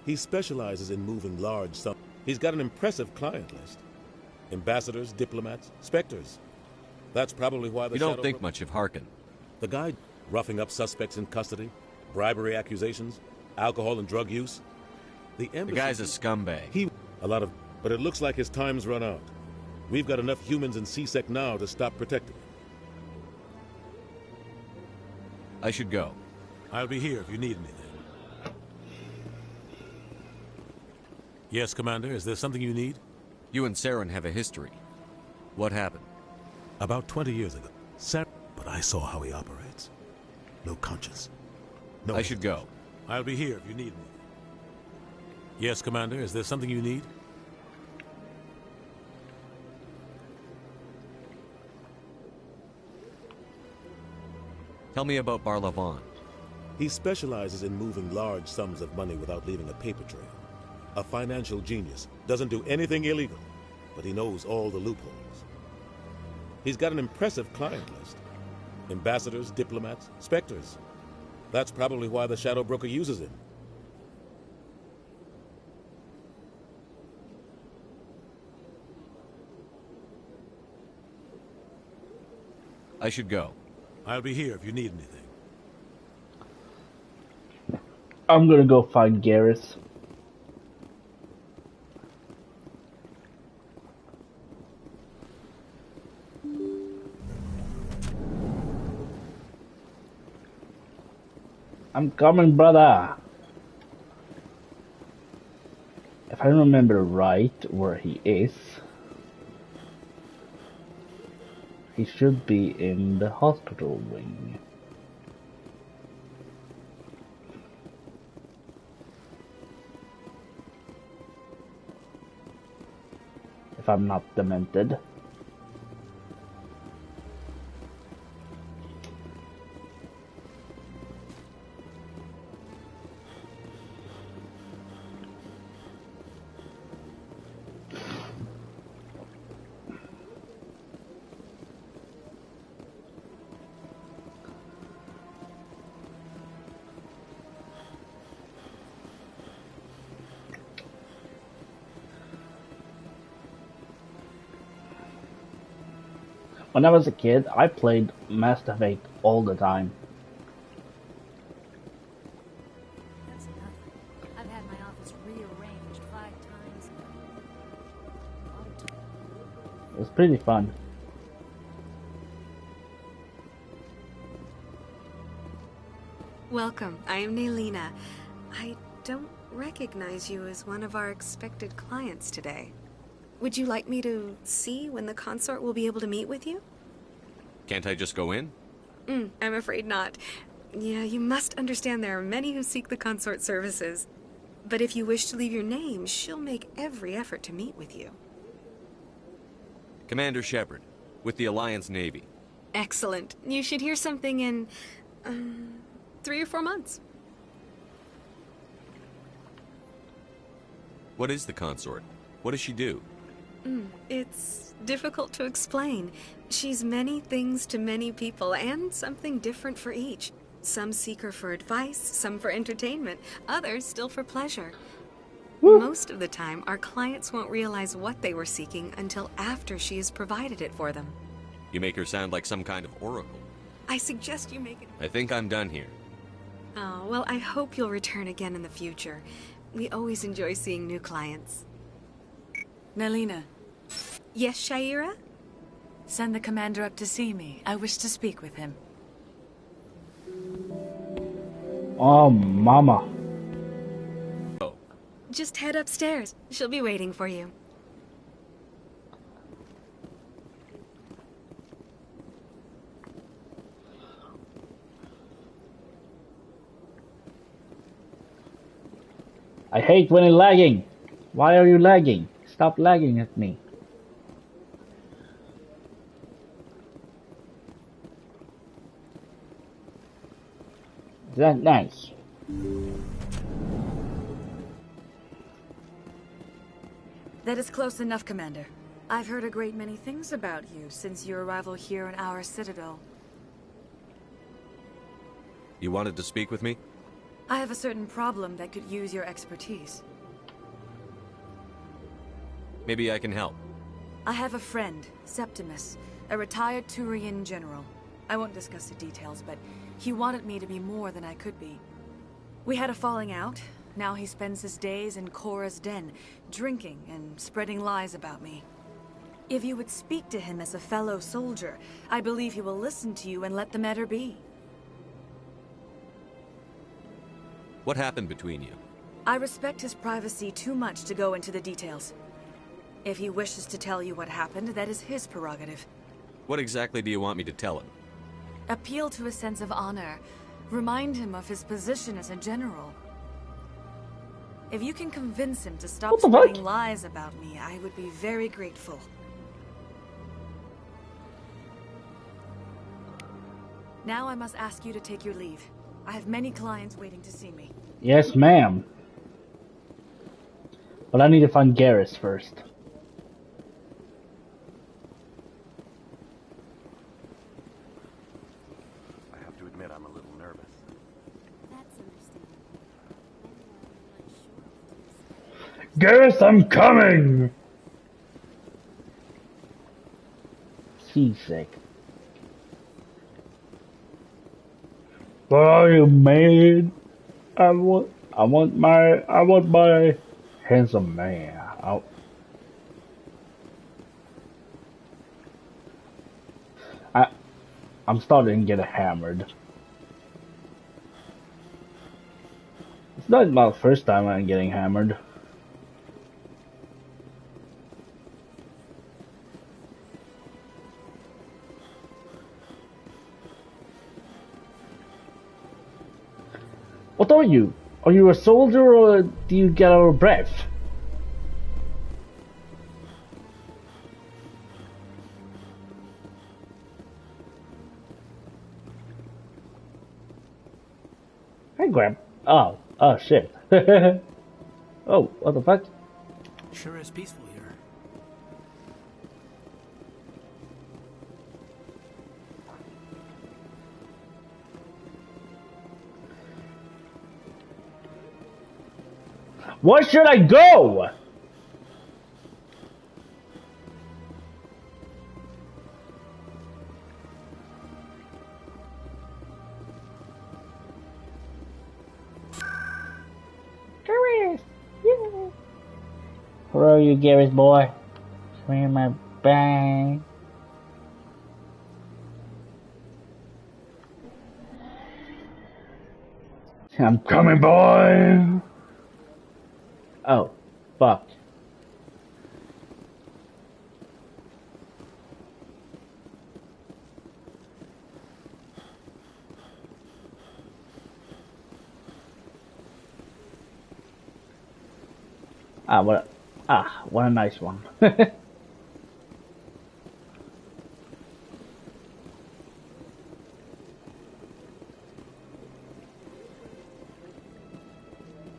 He specializes in moving large sums. He's got an impressive client list. Ambassadors, diplomats, specters. That's probably why the You don't think much of Harkin. The guy roughing up suspects in custody, bribery accusations, alcohol and drug use. The guy's a scumbag. But it looks like his time's run out. We've got enough humans in C-Sec now to stop protecting him. I should go. I'll be here if you need anything. Yes, Commander. Is there something you need? You and Saren have a history. What happened? About 20 years ago. But I saw how he operates. No conscience. No. I should go. I'll be here if you need me. Yes, Commander. Is there something you need? Tell me about Barlavan. He specializes in moving large sums of money without leaving a paper trail. A financial genius. Doesn't do anything illegal, but he knows all the loopholes. He's got an impressive client list. Ambassadors, diplomats, specters. That's probably why the Shadow Broker uses him. I should go. I'll be here if you need anything. I'm gonna go find Garrus. I'm coming, brother. If I remember right where he is, he should be in the hospital wing. If I'm not demented. When I was a kid, I played Mass Effect all the time. That's enough. I've had my office rearranged 5 times. It was pretty fun. Welcome. I am Naylina. I don't recognize you as one of our expected clients today. Would you like me to see when the consort will be able to meet with you? Can't I just go in? I'm afraid not. Yeah, you must understand there are many who seek the consort services. But if you wish to leave your name, she'll make every effort to meet with you. Commander Shepard, with the Alliance Navy. Excellent. You should hear something in 3 or 4 months. What is the consort? What does she do? It's difficult to explain. She's many things to many people, and something different for each. Some seek her for advice, some for entertainment, others still for pleasure. Most of the time, our clients won't realize what they were seeking until after she has provided it for them. You make her sound like some kind of oracle. I suggest you make it... I think I'm done here. Oh, well, I hope you'll return again in the future. We always enjoy seeing new clients. Naylina. Yes, Sha'ira? Send the commander up to see me. I wish to speak with him. Oh, mama. Just head upstairs. She'll be waiting for you. I hate when it's lagging. Why are you lagging? Stop lagging at me. Is that nice? That is close enough, Commander. I've heard a great many things about you since your arrival here in our citadel. You wanted to speak with me? I have a certain problem that could use your expertise. Maybe I can help. I have a friend, Septimus, a retired Turian general. I won't discuss the details, but he wanted me to be more than I could be. We had a falling out. Now he spends his days in Korra's den, drinking and spreading lies about me. If you would speak to him as a fellow soldier, I believe he will listen to you and let the matter be. What happened between you? I respect his privacy too much to go into the details. If he wishes to tell you what happened, that is his prerogative. What exactly do you want me to tell him? Appeal to his sense of honor. Remind him of his position as a general. If you can convince him to stop spreading lies about me, I would be very grateful. Now I must ask you to take your leave. I have many clients waiting to see me. Yes, ma'am. But I need to find Garrus first. I have to admit I'm a little nervous. That's understandable. Garrus, I'm coming! Seasick. But are you mad? I want my handsome man. I'm starting to get hammered. It's not my first time I'm getting hammered. What are you? Are you a soldier or do you get out of breath? Hey, Grab. Oh shit. Oh, what the fuck? Sure is peaceful here. Where should I go? Where are you, Garrus boy? Come here, my bang. I'm coming, boy. Oh, fuck. What a nice one.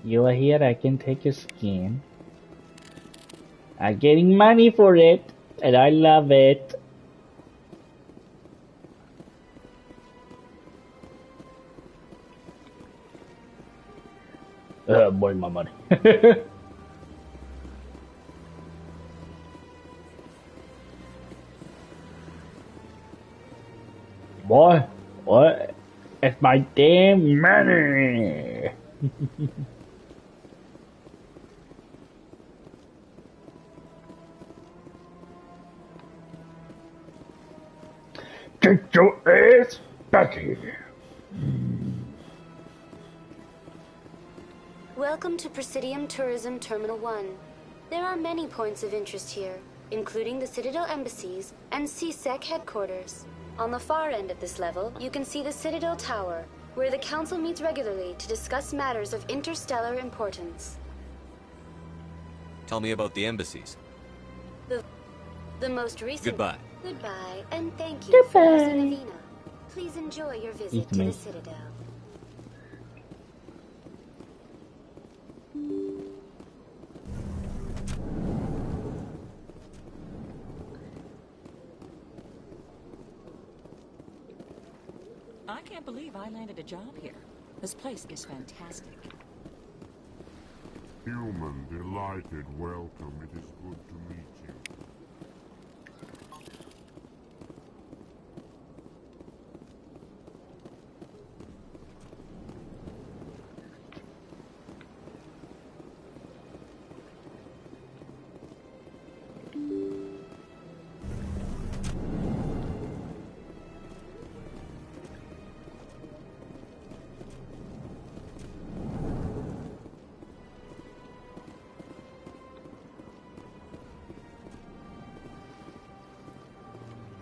You are here, I can take your skin. I'm getting money for it, and I love it. Boy, my money. Boy, what? It's my damn money. Get your ass back here. Welcome to Presidium Tourism Terminal 1. There are many points of interest here, including the Citadel embassies and C-Sec headquarters. On the far end of this level, you can see the Citadel Tower, where the Council meets regularly to discuss matters of interstellar importance. Tell me about the embassies. The most recent... Goodbye. Goodbye, and thank you for using Avina. Please enjoy your visit to the Citadel. I can't believe I landed a job here. This place is fantastic. Human, delighted, welcome. It is good to meet you.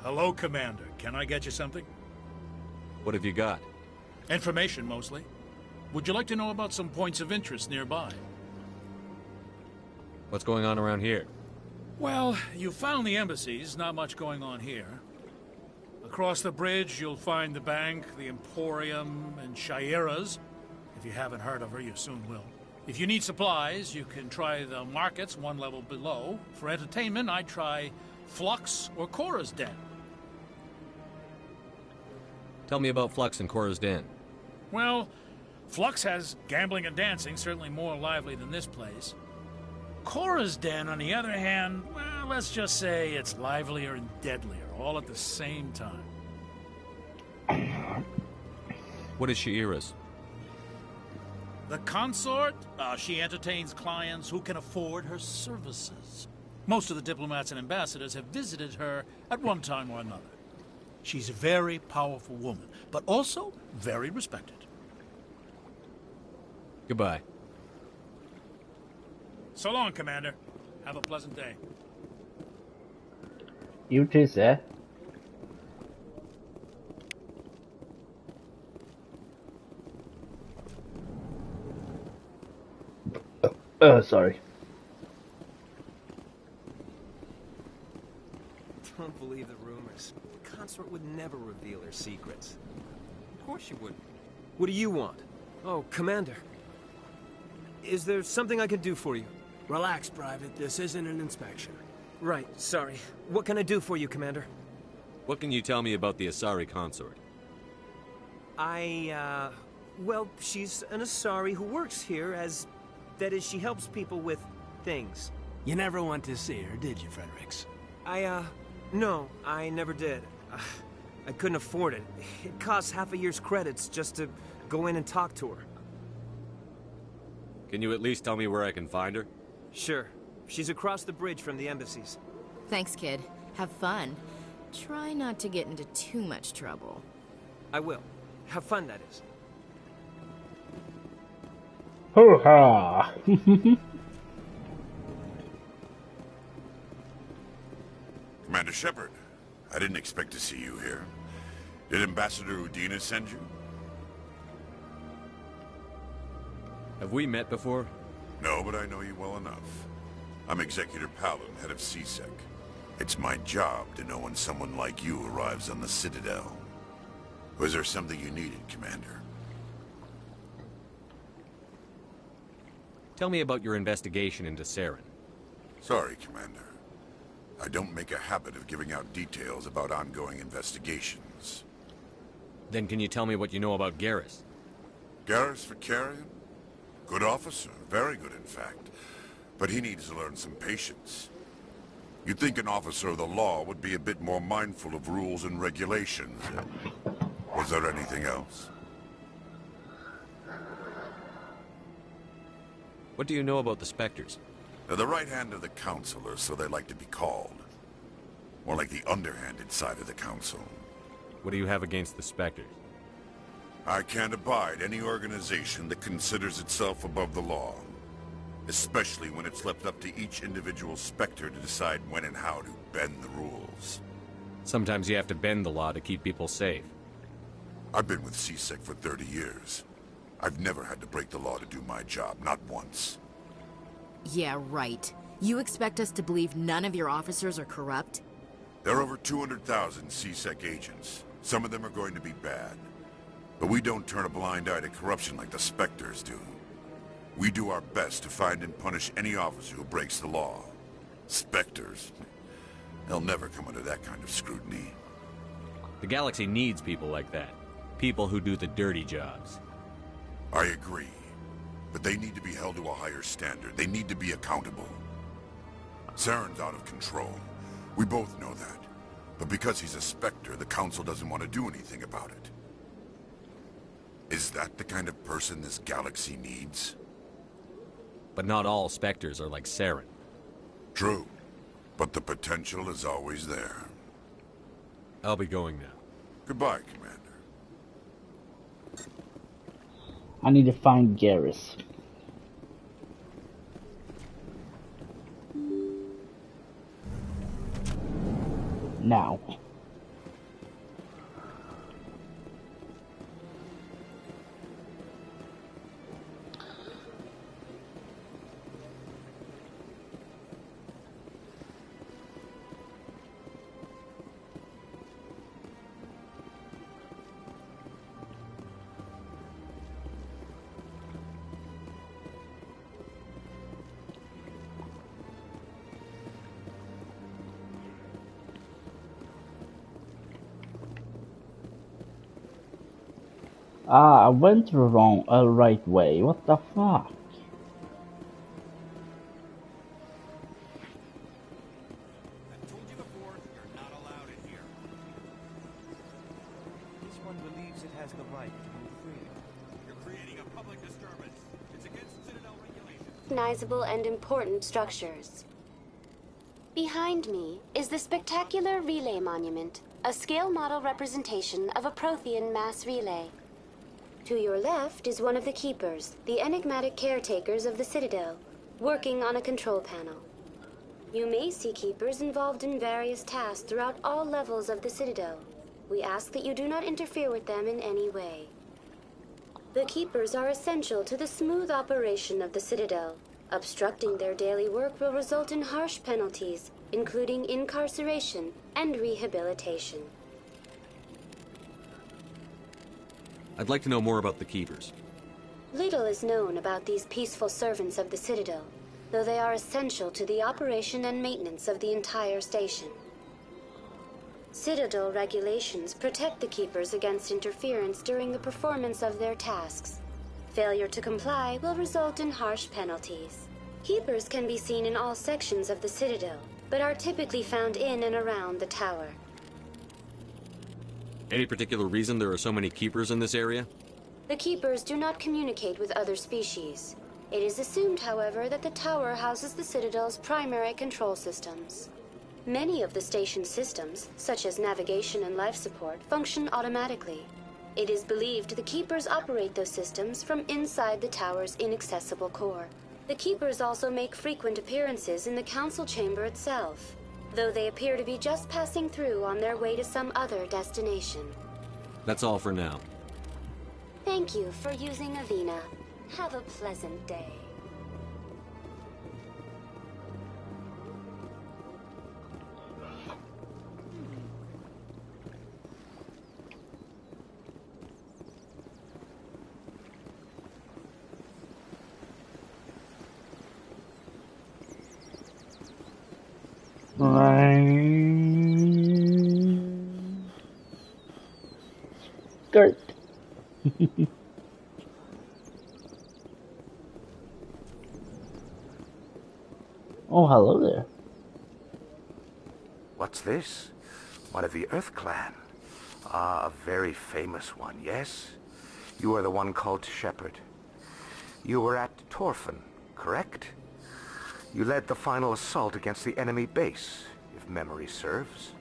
Hello, Commander. Can I get you something? What have you got? Information, mostly. Would you like to know about some points of interest nearby? What's going on around here? Well, you found the embassies. Not much going on here. Across the bridge, you'll find the bank, the Emporium, and Shayera's. If you haven't heard of her, you soon will. If you need supplies, you can try the markets one level below. For entertainment, I'd try Flux or Cora's Den. Tell me about Flux and Cora's Den. Well, Flux has gambling and dancing, certainly more lively than this place. Cora's Den, on the other hand, well, let's just say it's livelier and deadlier, all at the same time. What is Shayera's? The consort, she entertains clients who can afford her services. Most of the diplomats and ambassadors have visited her at one time or another. She's a very powerful woman, but also very respected. Goodbye. So long, Commander. Have a pleasant day. You too, sir. Sorry. Don't believe the rumors. The consort would never reveal her secrets. Of course you wouldn't. What do you want? Oh, Commander. Is there something I can do for you? Relax, Private. This isn't an inspection. Right, sorry. What can I do for you, Commander? What can you tell me about the Asari consort? Well, she's an Asari who works here as... That is, she helps people with things. You never went to see her, did you, Fredericks? No, I never did. I couldn't afford it. It costs half a year's credits just to go in and talk to her. Can you at least tell me where I can find her? Sure. She's across the bridge from the embassies. Thanks, kid. Have fun. Try not to get into too much trouble. I will. Have fun, that is. Hoo-ha! Commander Shepard, I didn't expect to see you here. Did Ambassador Udina send you? Have we met before? No, but I know you well enough. I'm Executor Palin, head of C-Sec. It's my job to know when someone like you arrives on the Citadel. Was there something you needed, Commander? Tell me about your investigation into Saren. Sorry, Commander. I don't make a habit of giving out details about ongoing investigations. Then can you tell me what you know about Garrus? Garrus Vakarian? Good officer, very good in fact. But he needs to learn some patience. You'd think an officer of the law would be a bit more mindful of rules and regulations. Was there anything else? What do you know about the Spectres? They're the right hand of the Council, or so they like to be called. More like the underhanded side of the Council. What do you have against the Spectres? I can't abide any organization that considers itself above the law. Especially when it's left up to each individual Spectre to decide when and how to bend the rules. Sometimes you have to bend the law to keep people safe. I've been with C-Sec for 30 years. I've never had to break the law to do my job, not once. Yeah, right. You expect us to believe none of your officers are corrupt? There are over 200,000 C-Sec agents. Some of them are going to be bad. But we don't turn a blind eye to corruption like the Spectres do. We do our best to find and punish any officer who breaks the law. Spectres, they'll never come under that kind of scrutiny. The galaxy needs people like that. People who do the dirty jobs. I agree. But they need to be held to a higher standard. They need to be accountable. Saren's out of control. We both know that. But because he's a Spectre, the Council doesn't want to do anything about it. Is that the kind of person this galaxy needs? But not all Spectres are like Saren. True. But the potential is always there. I'll be going now. Goodbye, Commander. I need to find Garrus. Now. I went the right way. What the fuck? I've told you before, you're not allowed in here. This one believes it has the right to move freely. You're creating a public disturbance. It's against Citadel regulations. Recognizable and important structures. Behind me is the spectacular Relay Monument, a scale model representation of a Prothean mass relay. To your left is one of the Keepers, the enigmatic caretakers of the Citadel, working on a control panel. You may see Keepers involved in various tasks throughout all levels of the Citadel. We ask that you do not interfere with them in any way. The Keepers are essential to the smooth operation of the Citadel. Obstructing their daily work will result in harsh penalties, including incarceration and rehabilitation. I'd like to know more about the Keepers. Little is known about these peaceful servants of the Citadel, though they are essential to the operation and maintenance of the entire station. Citadel regulations protect the Keepers against interference during the performance of their tasks. Failure to comply will result in harsh penalties. Keepers can be seen in all sections of the Citadel, but are typically found in and around the tower. Any particular reason there are so many Keepers in this area? The Keepers do not communicate with other species. It is assumed, however, that the tower houses the Citadel's primary control systems. Many of the station's systems, such as navigation and life support, function automatically. It is believed the Keepers operate those systems from inside the tower's inaccessible core. The Keepers also make frequent appearances in the Council chamber itself, though they appear to be just passing through on their way to some other destination. That's all for now. Thank you for using Avina. Have a pleasant day. Skirt. Oh, hello there. What's this? One of the Earth Clan. Ah, a very famous one, yes? You are the one called Shepard. You were at Torfan, correct? You led the final assault against the enemy base, if memory serves.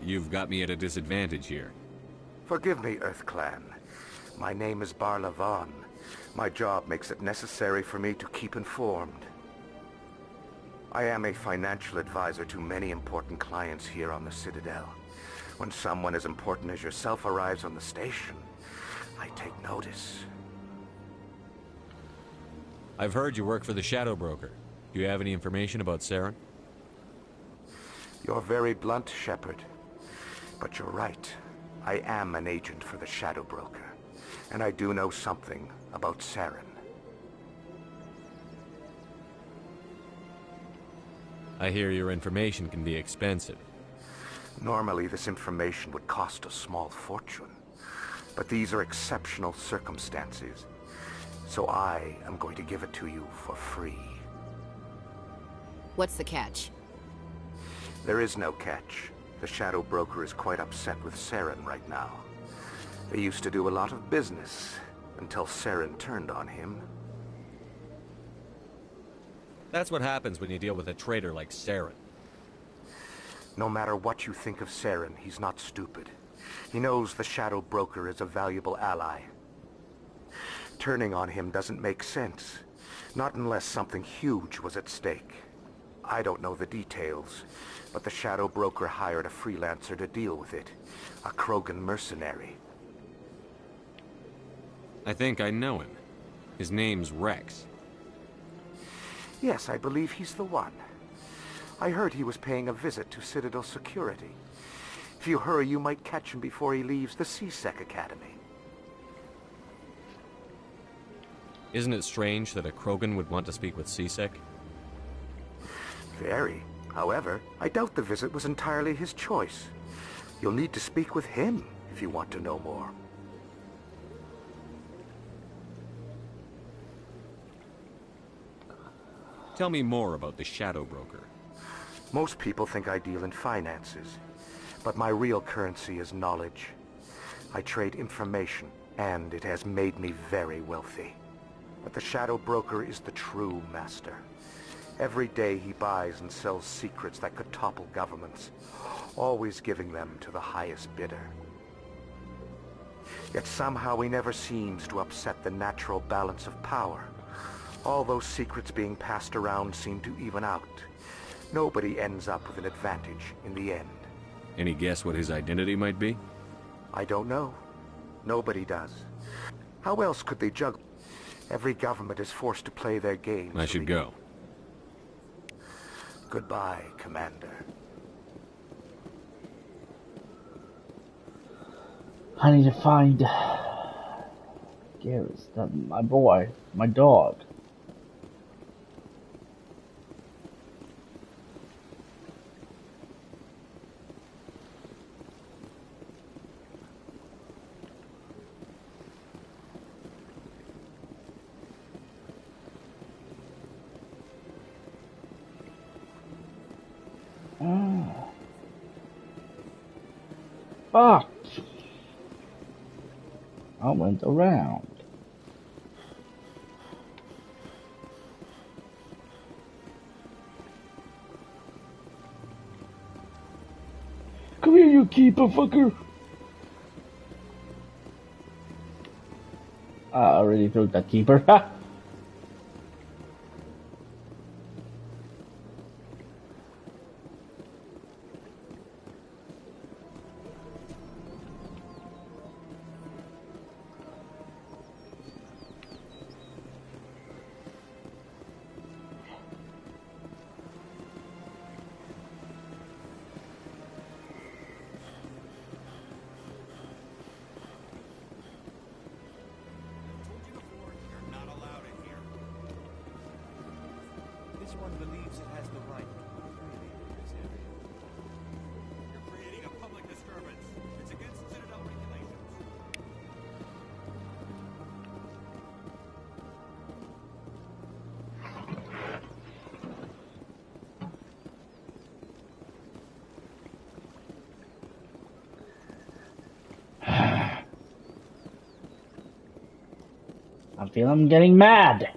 You've got me at a disadvantage here. Forgive me, Earth Clan. My name is Barla Vaughn. My job makes it necessary for me to keep informed. I am a financial advisor to many important clients here on the Citadel. When someone as important as yourself arrives on the station, I take notice. I've heard you work for the Shadow Broker. Do you have any information about Saren? You're very blunt, Shepard. But you're right. I am an agent for the Shadow Broker. And I do know something about Saren. I hear your information can be expensive. Normally, this information would cost a small fortune. But these are exceptional circumstances. So I am going to give it to you for free. What's the catch? There is no catch. The Shadow Broker is quite upset with Saren right now. They used to do a lot of business until Saren turned on him. That's what happens when you deal with a traitor like Saren. No matter what you think of Saren, he's not stupid. He knows the Shadow Broker is a valuable ally. Turning on him doesn't make sense. Not unless something huge was at stake. I don't know the details, but the Shadow Broker hired a freelancer to deal with it. A Krogan mercenary. I think I know him. His name's Rex. Yes, I believe he's the one. I heard he was paying a visit to Citadel security. If you hurry, you might catch him before he leaves the C-Sec Academy. Isn't it strange that a Krogan would want to speak with C-Sec? Very. However, I doubt the visit was entirely his choice. You'll need to speak with him if you want to know more. Tell me more about the Shadow Broker. Most people think I deal in finances, but my real currency is knowledge. I trade information, and it has made me very wealthy. But the Shadow Broker is the true master. Every day he buys and sells secrets that could topple governments, always giving them to the highest bidder. Yet somehow he never seems to upset the natural balance of power. All those secrets being passed around seem to even out. Nobody ends up with an advantage in the end. Any guess what his identity might be? I don't know. Nobody does. How else could they juggle? Every government is forced to play their game. I should go. Goodbye, Commander. I need to find Garrus, my boy, my dog. Fuck! I went around. you, keeper fucker! I already took that keeper. This one believes it has the right to freely in this area. You're creating a public disturbance. It's against Citadel regulations. I feel I'm getting mad.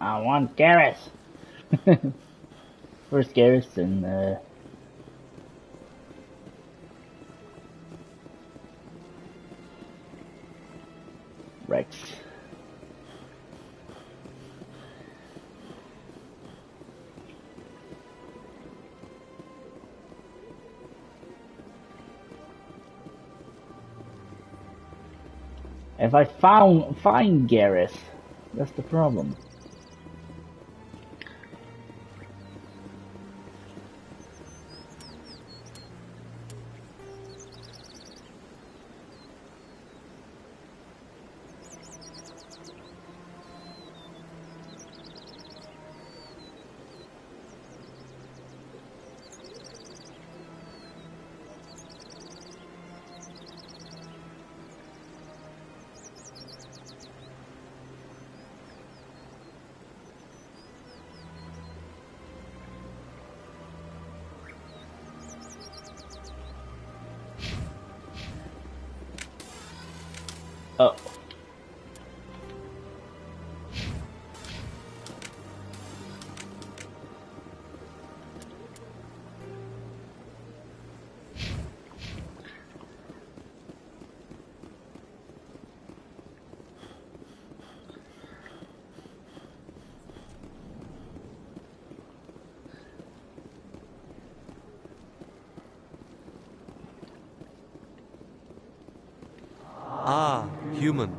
I want Garrus. First Garrus and Rex. If I find Garrus, that's the problem. Oh. Ah, human.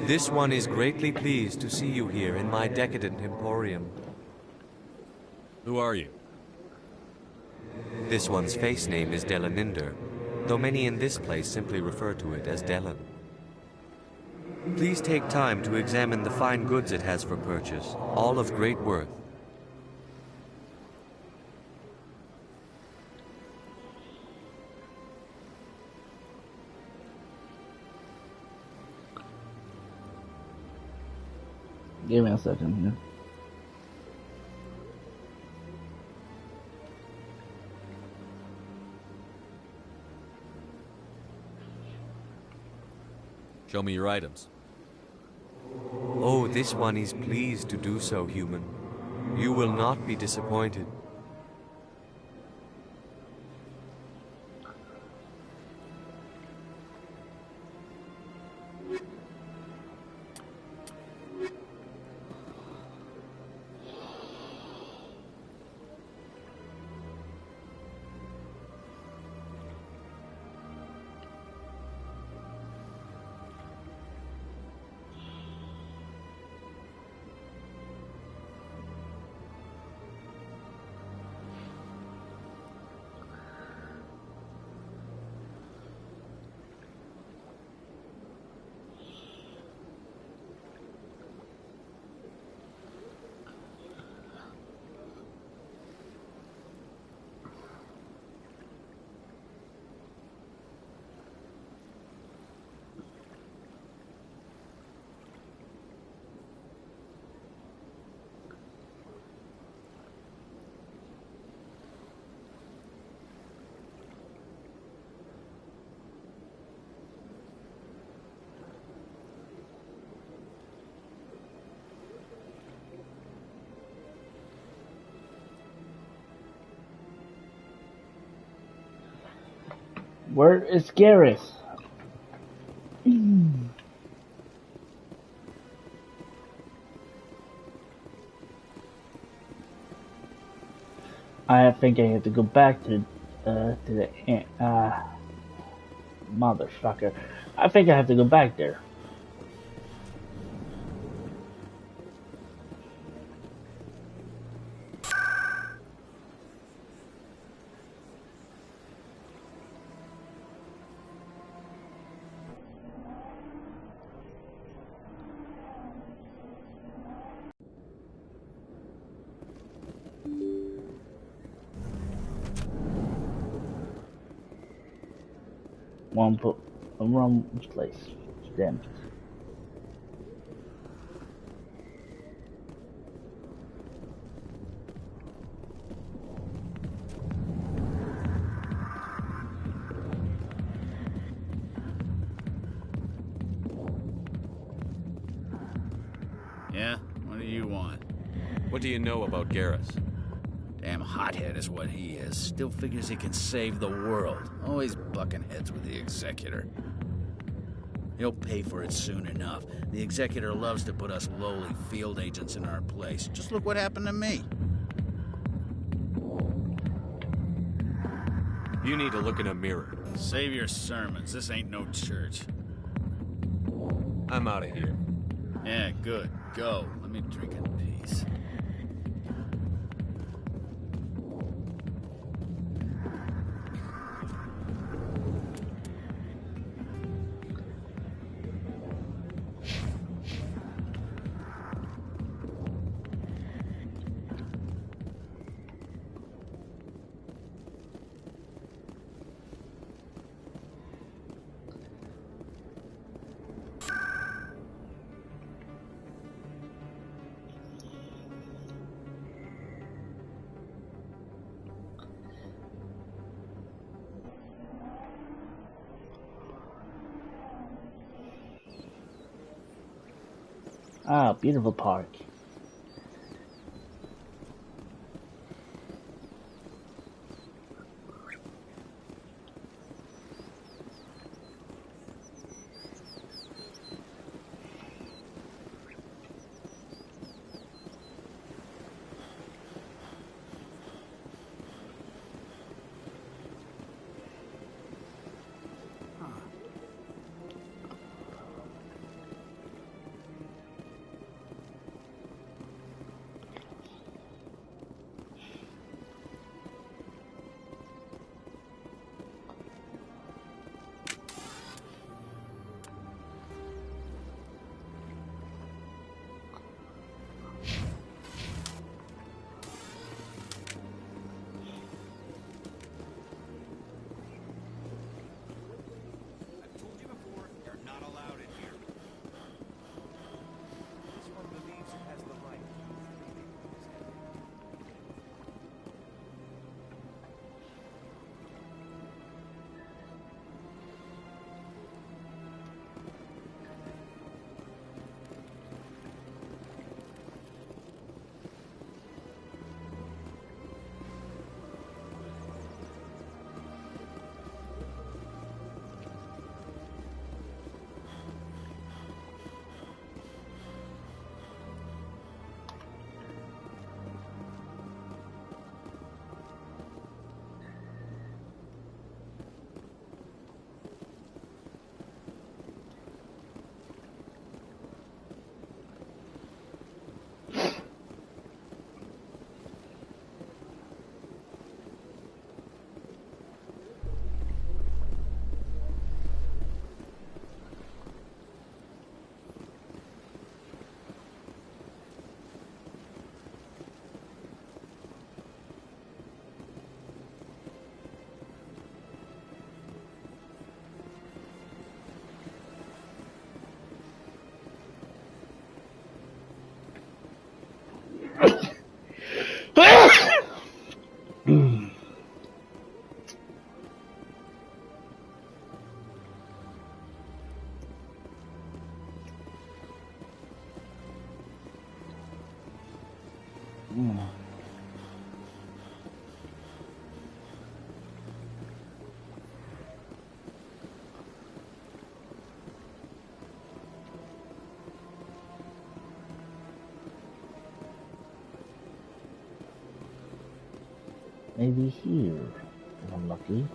This one is greatly pleased to see you here in my decadent emporium. Who are you? This one's face name is Delaninder, though many in this place simply refer to it as Delan. Please take time to examine the fine goods it has for purchase, all of great worth. Give me a second here. Show me your items. Oh, this one is pleased to do so, human. You will not be disappointed. Where is Garrus? I think I have to go back to the motherfucker. I think I have to go back there. Wrong place. Damn it. Yeah? What do you want? What do you know about Garrus? Damn hothead is what he is. Still figures he can save the world. Always bucking heads with the Executor. He'll pay for it soon enough. The Executor loves to put us lowly field agents in our place. Just look what happened to me. You need to look in a mirror. Save your sermons. This ain't no church. I'm out of here. Yeah, good. Go. Let me drink in peace. Ah, beautiful park. Maybe here, if I'm lucky.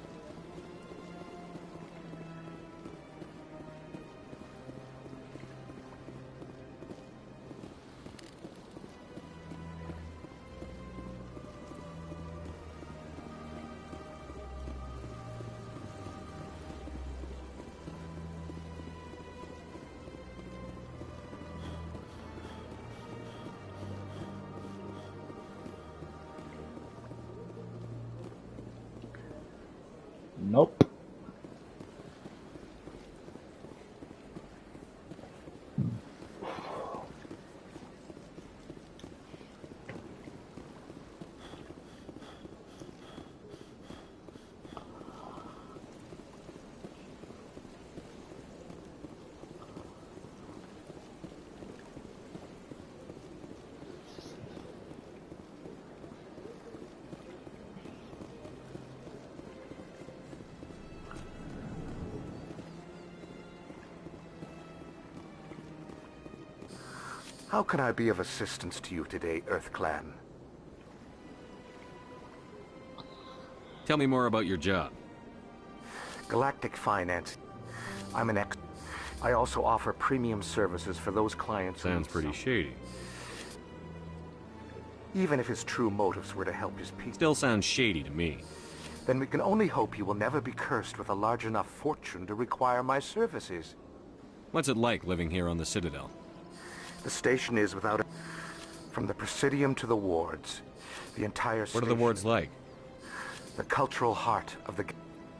Nope. How can I be of assistance to you today, EarthClan? Tell me more about your job. Galactic Finance. I'm an ex... I also offer premium services for those clients who Sounds need pretty some. shady. Even if his true motives were to help his people. Still sounds shady to me. Then we can only hope you will never be cursed with a large enough fortune to require my services. What's it like living here on the Citadel? The station is without a... From the Presidium to the wards, the entire What station... are the wards like? The cultural heart of the...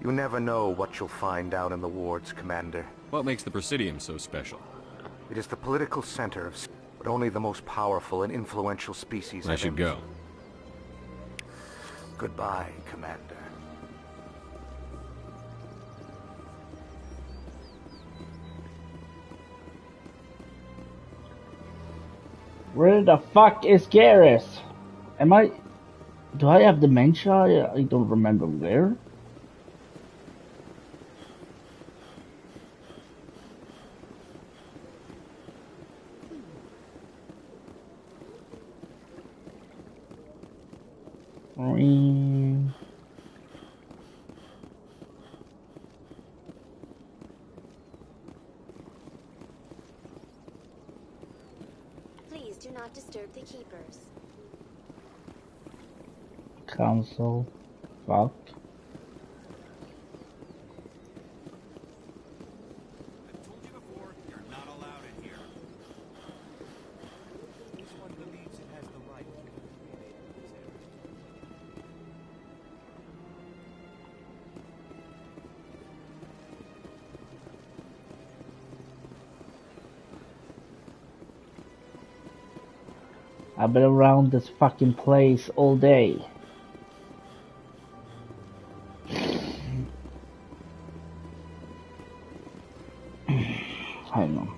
You never know what you'll find down in the wards, Commander. What makes the Presidium so special? It is the political center of... But only the most powerful and influential species... I should go. Goodbye, Commander. Where the fuck is Garrus? Do I have dementia? I don't remember where. Please do not disturb the keepers. Council. Fuck. I've been around this fucking place all day. Hang on.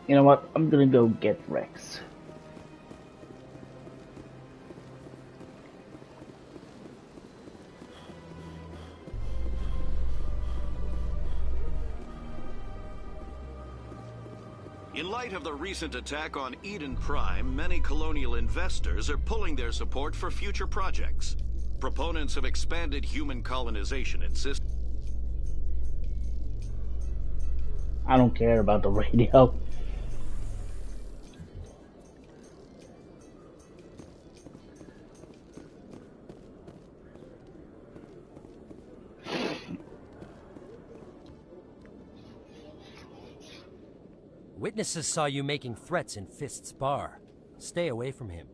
You know what? I'm gonna go get Rex. In light of the recent attack on Eden Prime, many colonial investors are pulling their support for future projects. Proponents of expanded human colonization insist. I don't care about the radio. Witnesses saw you making threats in Fist's bar. Stay away from him.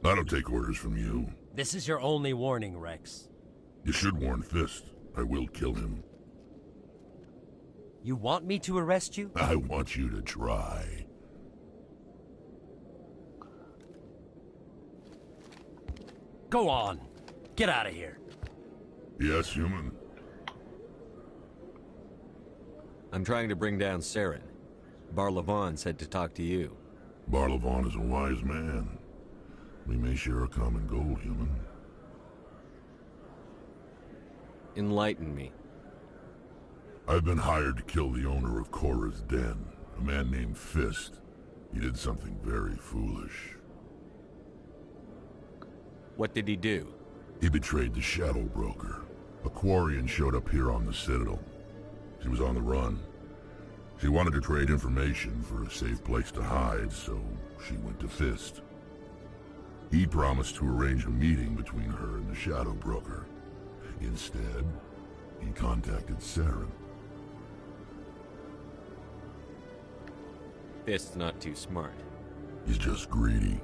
I don't take orders from you. This is your only warning, Rex. You should warn Fist. I will kill him. You want me to arrest you? I want you to try. Go on. Get out of here. Yes, human. I'm trying to bring down Saren. Barlavon said to talk to you. Barlavon is a wise man. We may share a common goal, human. Enlighten me. I've been hired to kill the owner of Cora's Den, a man named Fist. He did something very foolish. What did he do? He betrayed the Shadow Broker. A Quarian showed up here on the Citadel. She was on the run. She wanted to trade information for a safe place to hide, so she went to Fist. He promised to arrange a meeting between her and the Shadow Broker. Instead, he contacted Saren. Fist's not too smart. He's just greedy.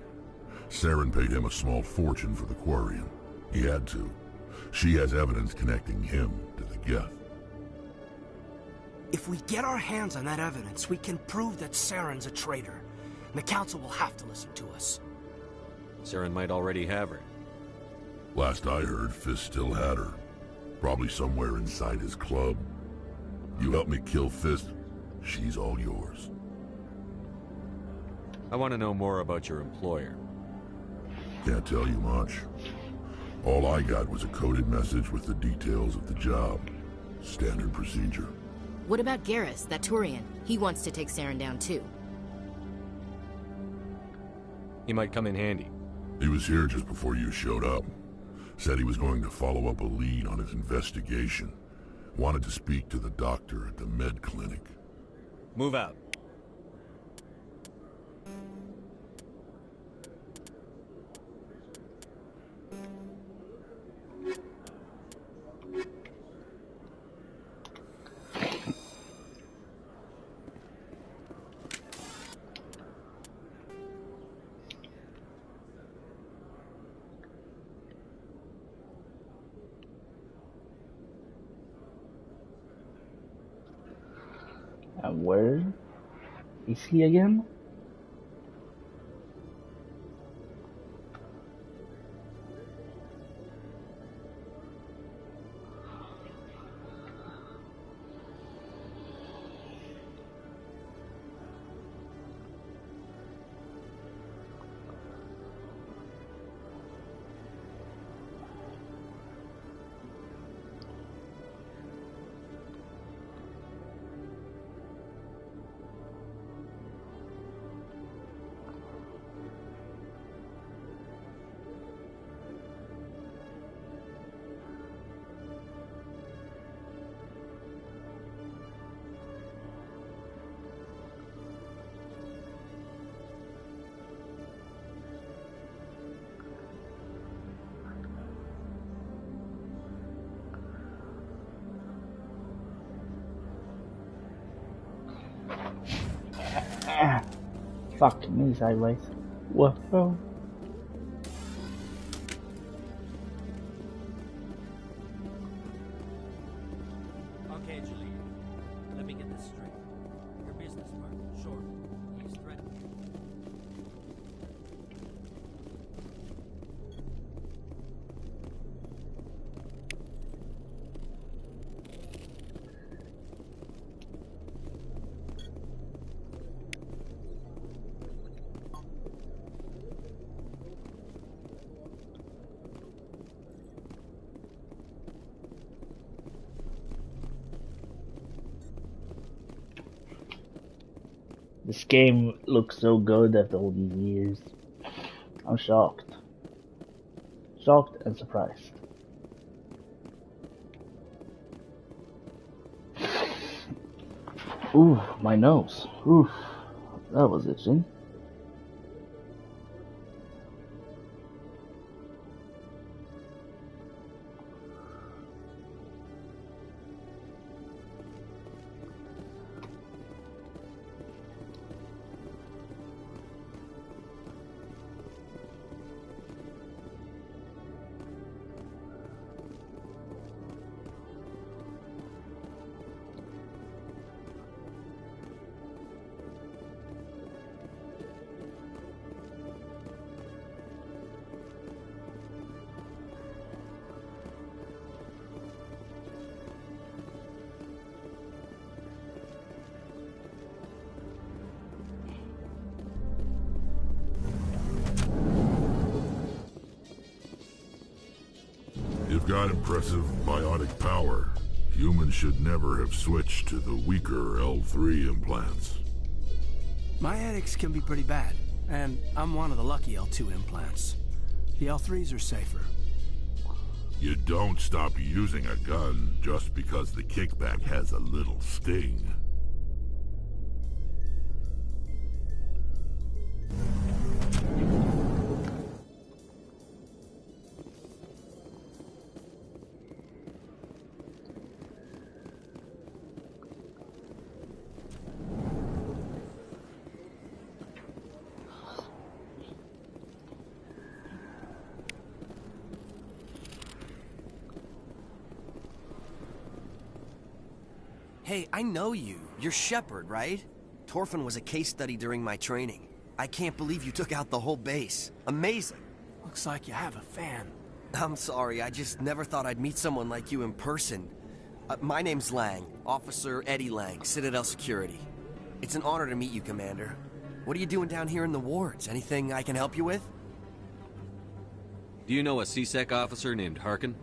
Saren paid him a small fortune for the Quarian. He had to. She has evidence connecting him to the Geth. If we get our hands on that evidence, we can prove that Saren's a traitor. And the Council will have to listen to us. Saren might already have her. Last I heard, Fist still had her. Probably somewhere inside his club. You help me kill Fist, she's all yours. I want to know more about your employer. Can't tell you much. All I got was a coded message with the details of the job. Standard procedure. What about Garrus, that Turian? He wants to take Saren down too. He might come in handy. He was here just before you showed up. Said he was going to follow up a lead on his investigation. Wanted to speak to the doctor at the med clinic. Move out. And where is he again? Fuck me sideways. Whoa. Okay, Julie. Let me get this straight. Your business partner, sure. He's threatened you. This game looks so good after all these years. I'm shocked. Shocked and surprised. Ooh, my nose. Ooh, that was itching. You've got impressive biotic power. Humans should never have switched to the weaker L3 implants. My headaches can be pretty bad, and I'm one of the lucky L2 implants. The L3s are safer. You don't stop using a gun just because the kickback has a little sting. Hey, I know you. You're Shepard, right? Torfin was a case study during my training. I can't believe you took out the whole base. Amazing. Looks like you have a fan. I'm sorry, I just never thought I'd meet someone like you in person. My name's Lang, Officer Eddie Lang, Citadel Security. It's an honor to meet you, Commander. What are you doing down here in the wards? Anything I can help you with? Do you know a C-Sec officer named Harkin?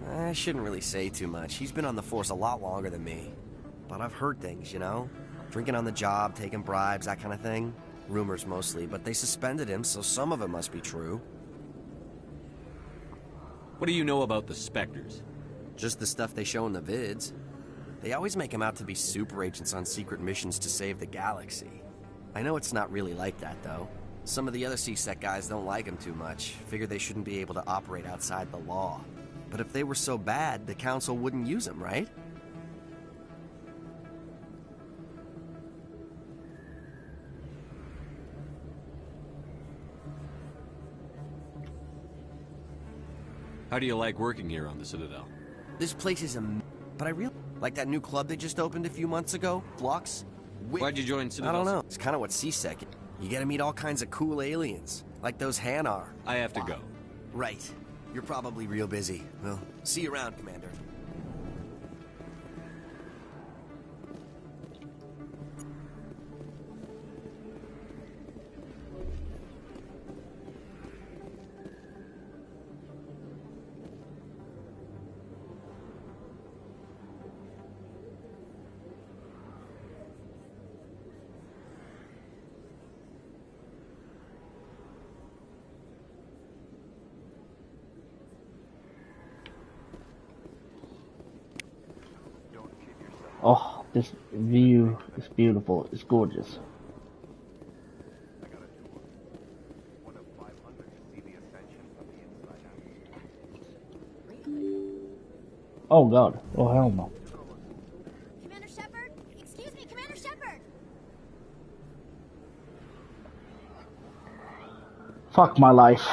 I shouldn't really say too much. He's been on the force a lot longer than me. But I've heard things, you know? Drinking on the job, taking bribes, that kind of thing. Rumors mostly, but they suspended him, so some of it must be true. What do you know about the Spectres? Just the stuff they show in the vids. They always make him out to be super agents on secret missions to save the galaxy. I know it's not really like that, though. Some of the other C-Sec guys don't like him too much, figure they shouldn't be able to operate outside the law. But if they were so bad, the Council wouldn't use him, right? How do you like working here on the Citadel? This place is but I really like that new club they just opened a few months ago, Flux. Why'd you join Citadel? I don't know. It's kind of what C-Sec is. You get to meet all kinds of cool aliens, like those Hanar. I have to go. Right. You're probably real busy. Well, see you around, Commander. Oh, this view is beautiful. It's gorgeous. Oh God. Oh hell no. Commander Shepard? Excuse me, Commander Shepard! Fuck my life.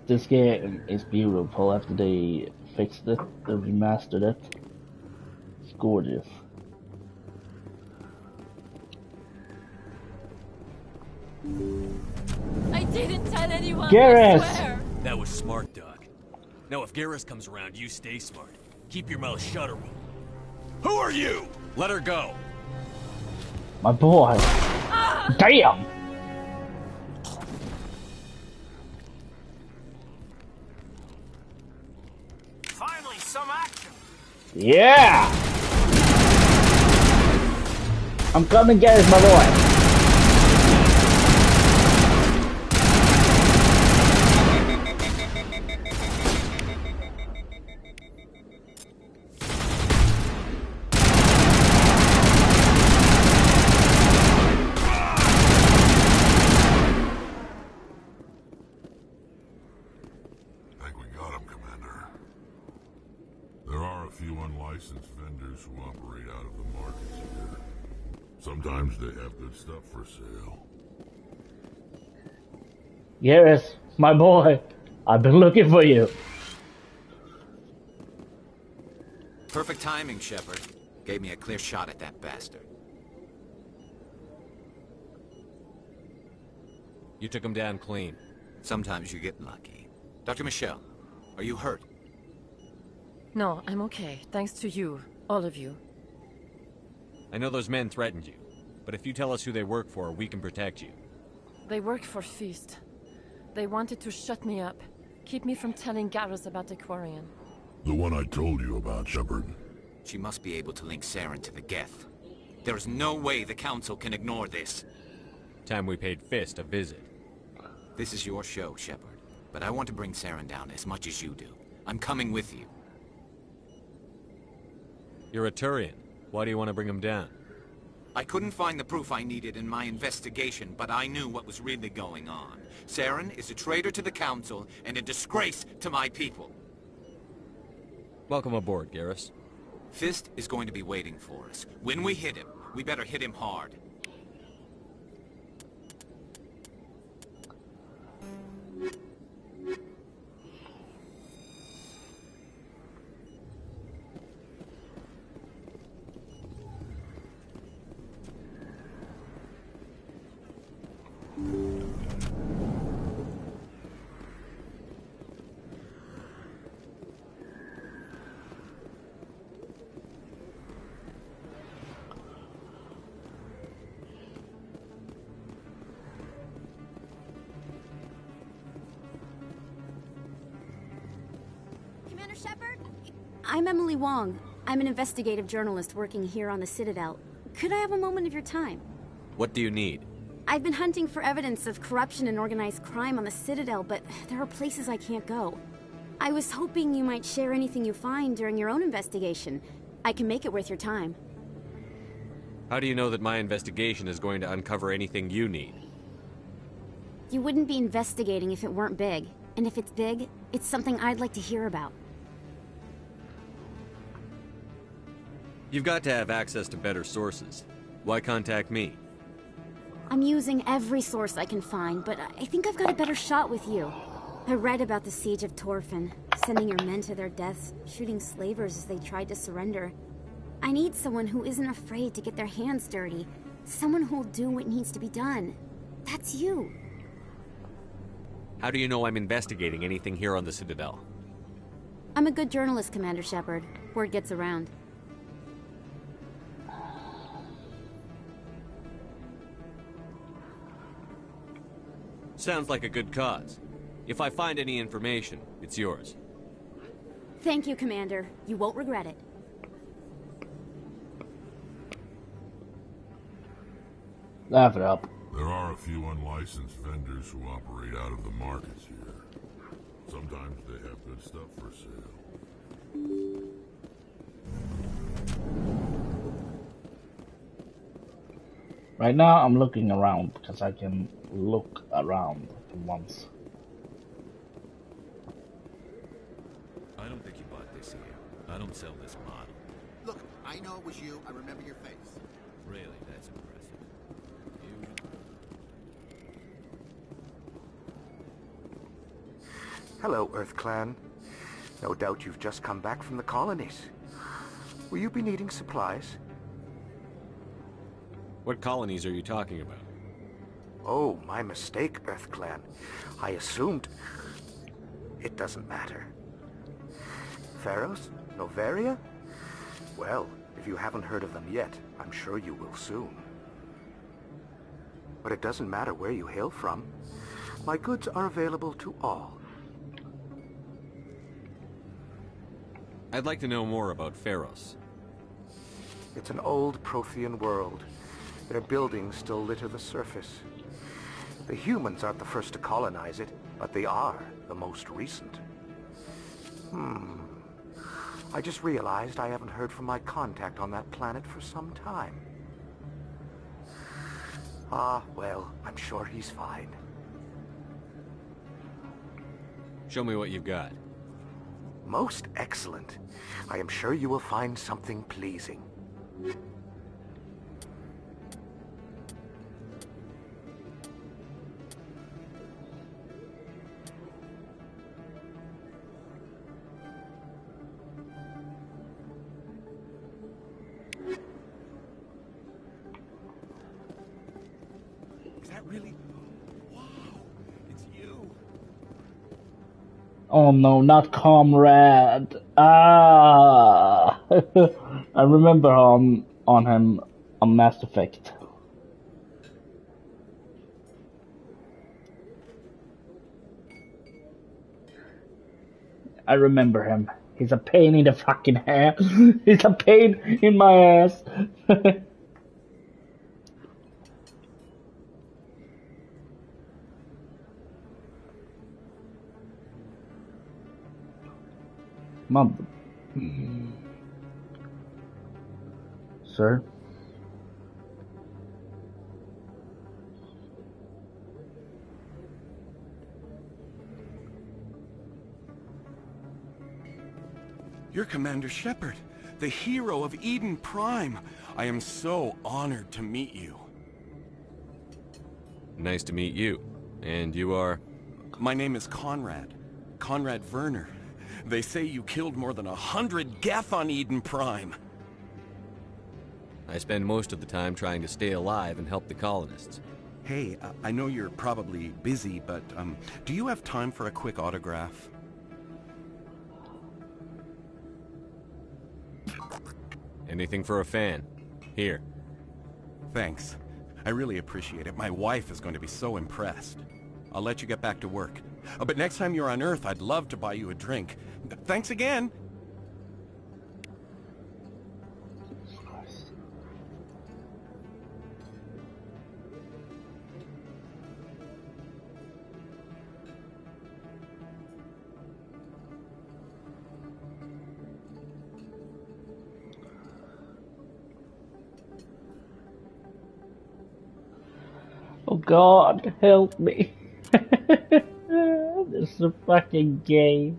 This game is beautiful after they fixed it, they remastered it. It's gorgeous. I didn't tell anyone, Garrus! I swear! That was smart, Doc. Now if Garrus comes around, you stay smart. Keep your mouth shut or Who are you? Let her go. My boy. Damn! Finally, some action. Yeah! I'm coming, Garrus, my boy. Unlicensed vendors who operate out of the markets here. Sometimes they have good stuff for sale. Garrus, my boy, I've been looking for you. Perfect timing, Shepard. Gave me a clear shot at that bastard. You took him down clean. Sometimes you get lucky. Dr. Michelle, are you hurt? No, I'm okay. Thanks to you. All of you. I know those men threatened you, but if you tell us who they work for, we can protect you. They work for Feast. They wanted to shut me up. Keep me from telling Garrus about the Quarian. The one I told you about, Shepard. She must be able to link Saren to the Geth. There is no way the Council can ignore this. Time we paid Fist a visit. This is your show, Shepard. But I want to bring Saren down as much as you do. I'm coming with you. You're a Turian. Why do you want to bring him down? I couldn't find the proof I needed in my investigation, but I knew what was really going on. Saren is a traitor to the Council and a disgrace to my people. Welcome aboard, Garrus. Fist is going to be waiting for us. When we hit him, we better hit him hard. I'm Emily Wong. I'm an investigative journalist working here on the Citadel. Could I have a moment of your time? What do you need? I've been hunting for evidence of corruption and organized crime on the Citadel, but there are places I can't go. I was hoping you might share anything you find during your own investigation. I can make it worth your time. How do you know that my investigation is going to uncover anything you need? You wouldn't be investigating if it weren't big. And if it's big, it's something I'd like to hear about. You've got to have access to better sources. Why contact me? I'm using every source I can find, but I think I've got a better shot with you. I read about the siege of Torfin, sending your men to their deaths, shooting slavers as they tried to surrender. I need someone who isn't afraid to get their hands dirty. Someone who'll do what needs to be done. That's you. How do you know I'm investigating anything here on the Citadel? I'm a good journalist, Commander Shepard. Word gets around. Sounds like a good cause. If I find any information, it's yours. Thank you, Commander. You won't regret it. Laugh it up. There are a few unlicensed vendors who operate out of the markets here. Sometimes they have good stuff for sale. Right now, I'm looking around because I can look around once. I don't think you bought this here. I don't sell this model. Look, I know it was you. I remember your face. Really, that's impressive. Hello, Earth Clan. No doubt you've just come back from the colonies. Will you be needing supplies? What colonies are you talking about? Oh, my mistake, Earth Clan. I assumed... It doesn't matter. Pharos? Noveria? Well, if you haven't heard of them yet, I'm sure you will soon. But it doesn't matter where you hail from. My goods are available to all. I'd like to know more about Pharos. It's an old Prothean world. Their buildings still litter the surface. The humans aren't the first to colonize it, but they are the most recent. I just realized I haven't heard from my contact on that planet for some time. Ah, well, I'm sure he's fine. Show me what you've got. Most excellent. I am sure you will find something pleasing. Is that really? Wow, it's you. Oh no, not Comrade. Ah, I remember on him on Mass Effect. I remember him. He's a pain in the fucking ass. He's a pain in my ass. Mom. Sir? You're Commander Shepard, the hero of Eden Prime. I am so honored to meet you. Nice to meet you. And you are? My name is Conrad. Conrad Werner. They say you killed more than 100 Geth on Eden Prime. I spend most of the time trying to stay alive and help the colonists. Hey, I know you're probably busy, but do you have time for a quick autograph? Anything for a fan. Here. Thanks. I really appreciate it. My wife is going to be so impressed. I'll let you get back to work. But next time you're on Earth, I'd love to buy you a drink. Thanks again! Oh God, help me. This is a fucking game.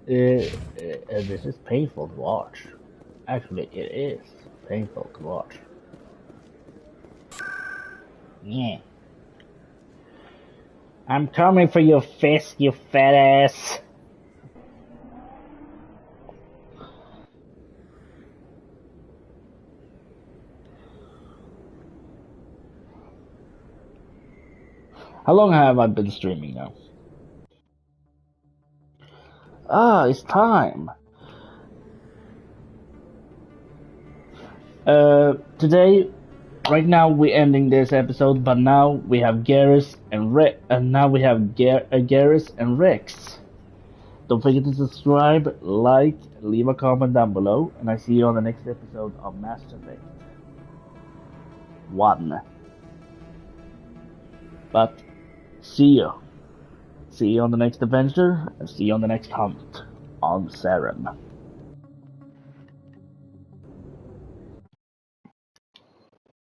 This is painful to watch. Actually, it is painful to watch. Yeah. I'm coming for your fist, you fat ass. How long have I been streaming now? Ah, it's time. Today, right now we're ending this episode, but now we have Garrus and Rex, and now we have Garrus and Rex. Don't forget to subscribe, like, leave a comment down below, and I see you on the next episode of Mass Effect 1. But see you. See you on the next adventure, and see you on the next hunt on Saren.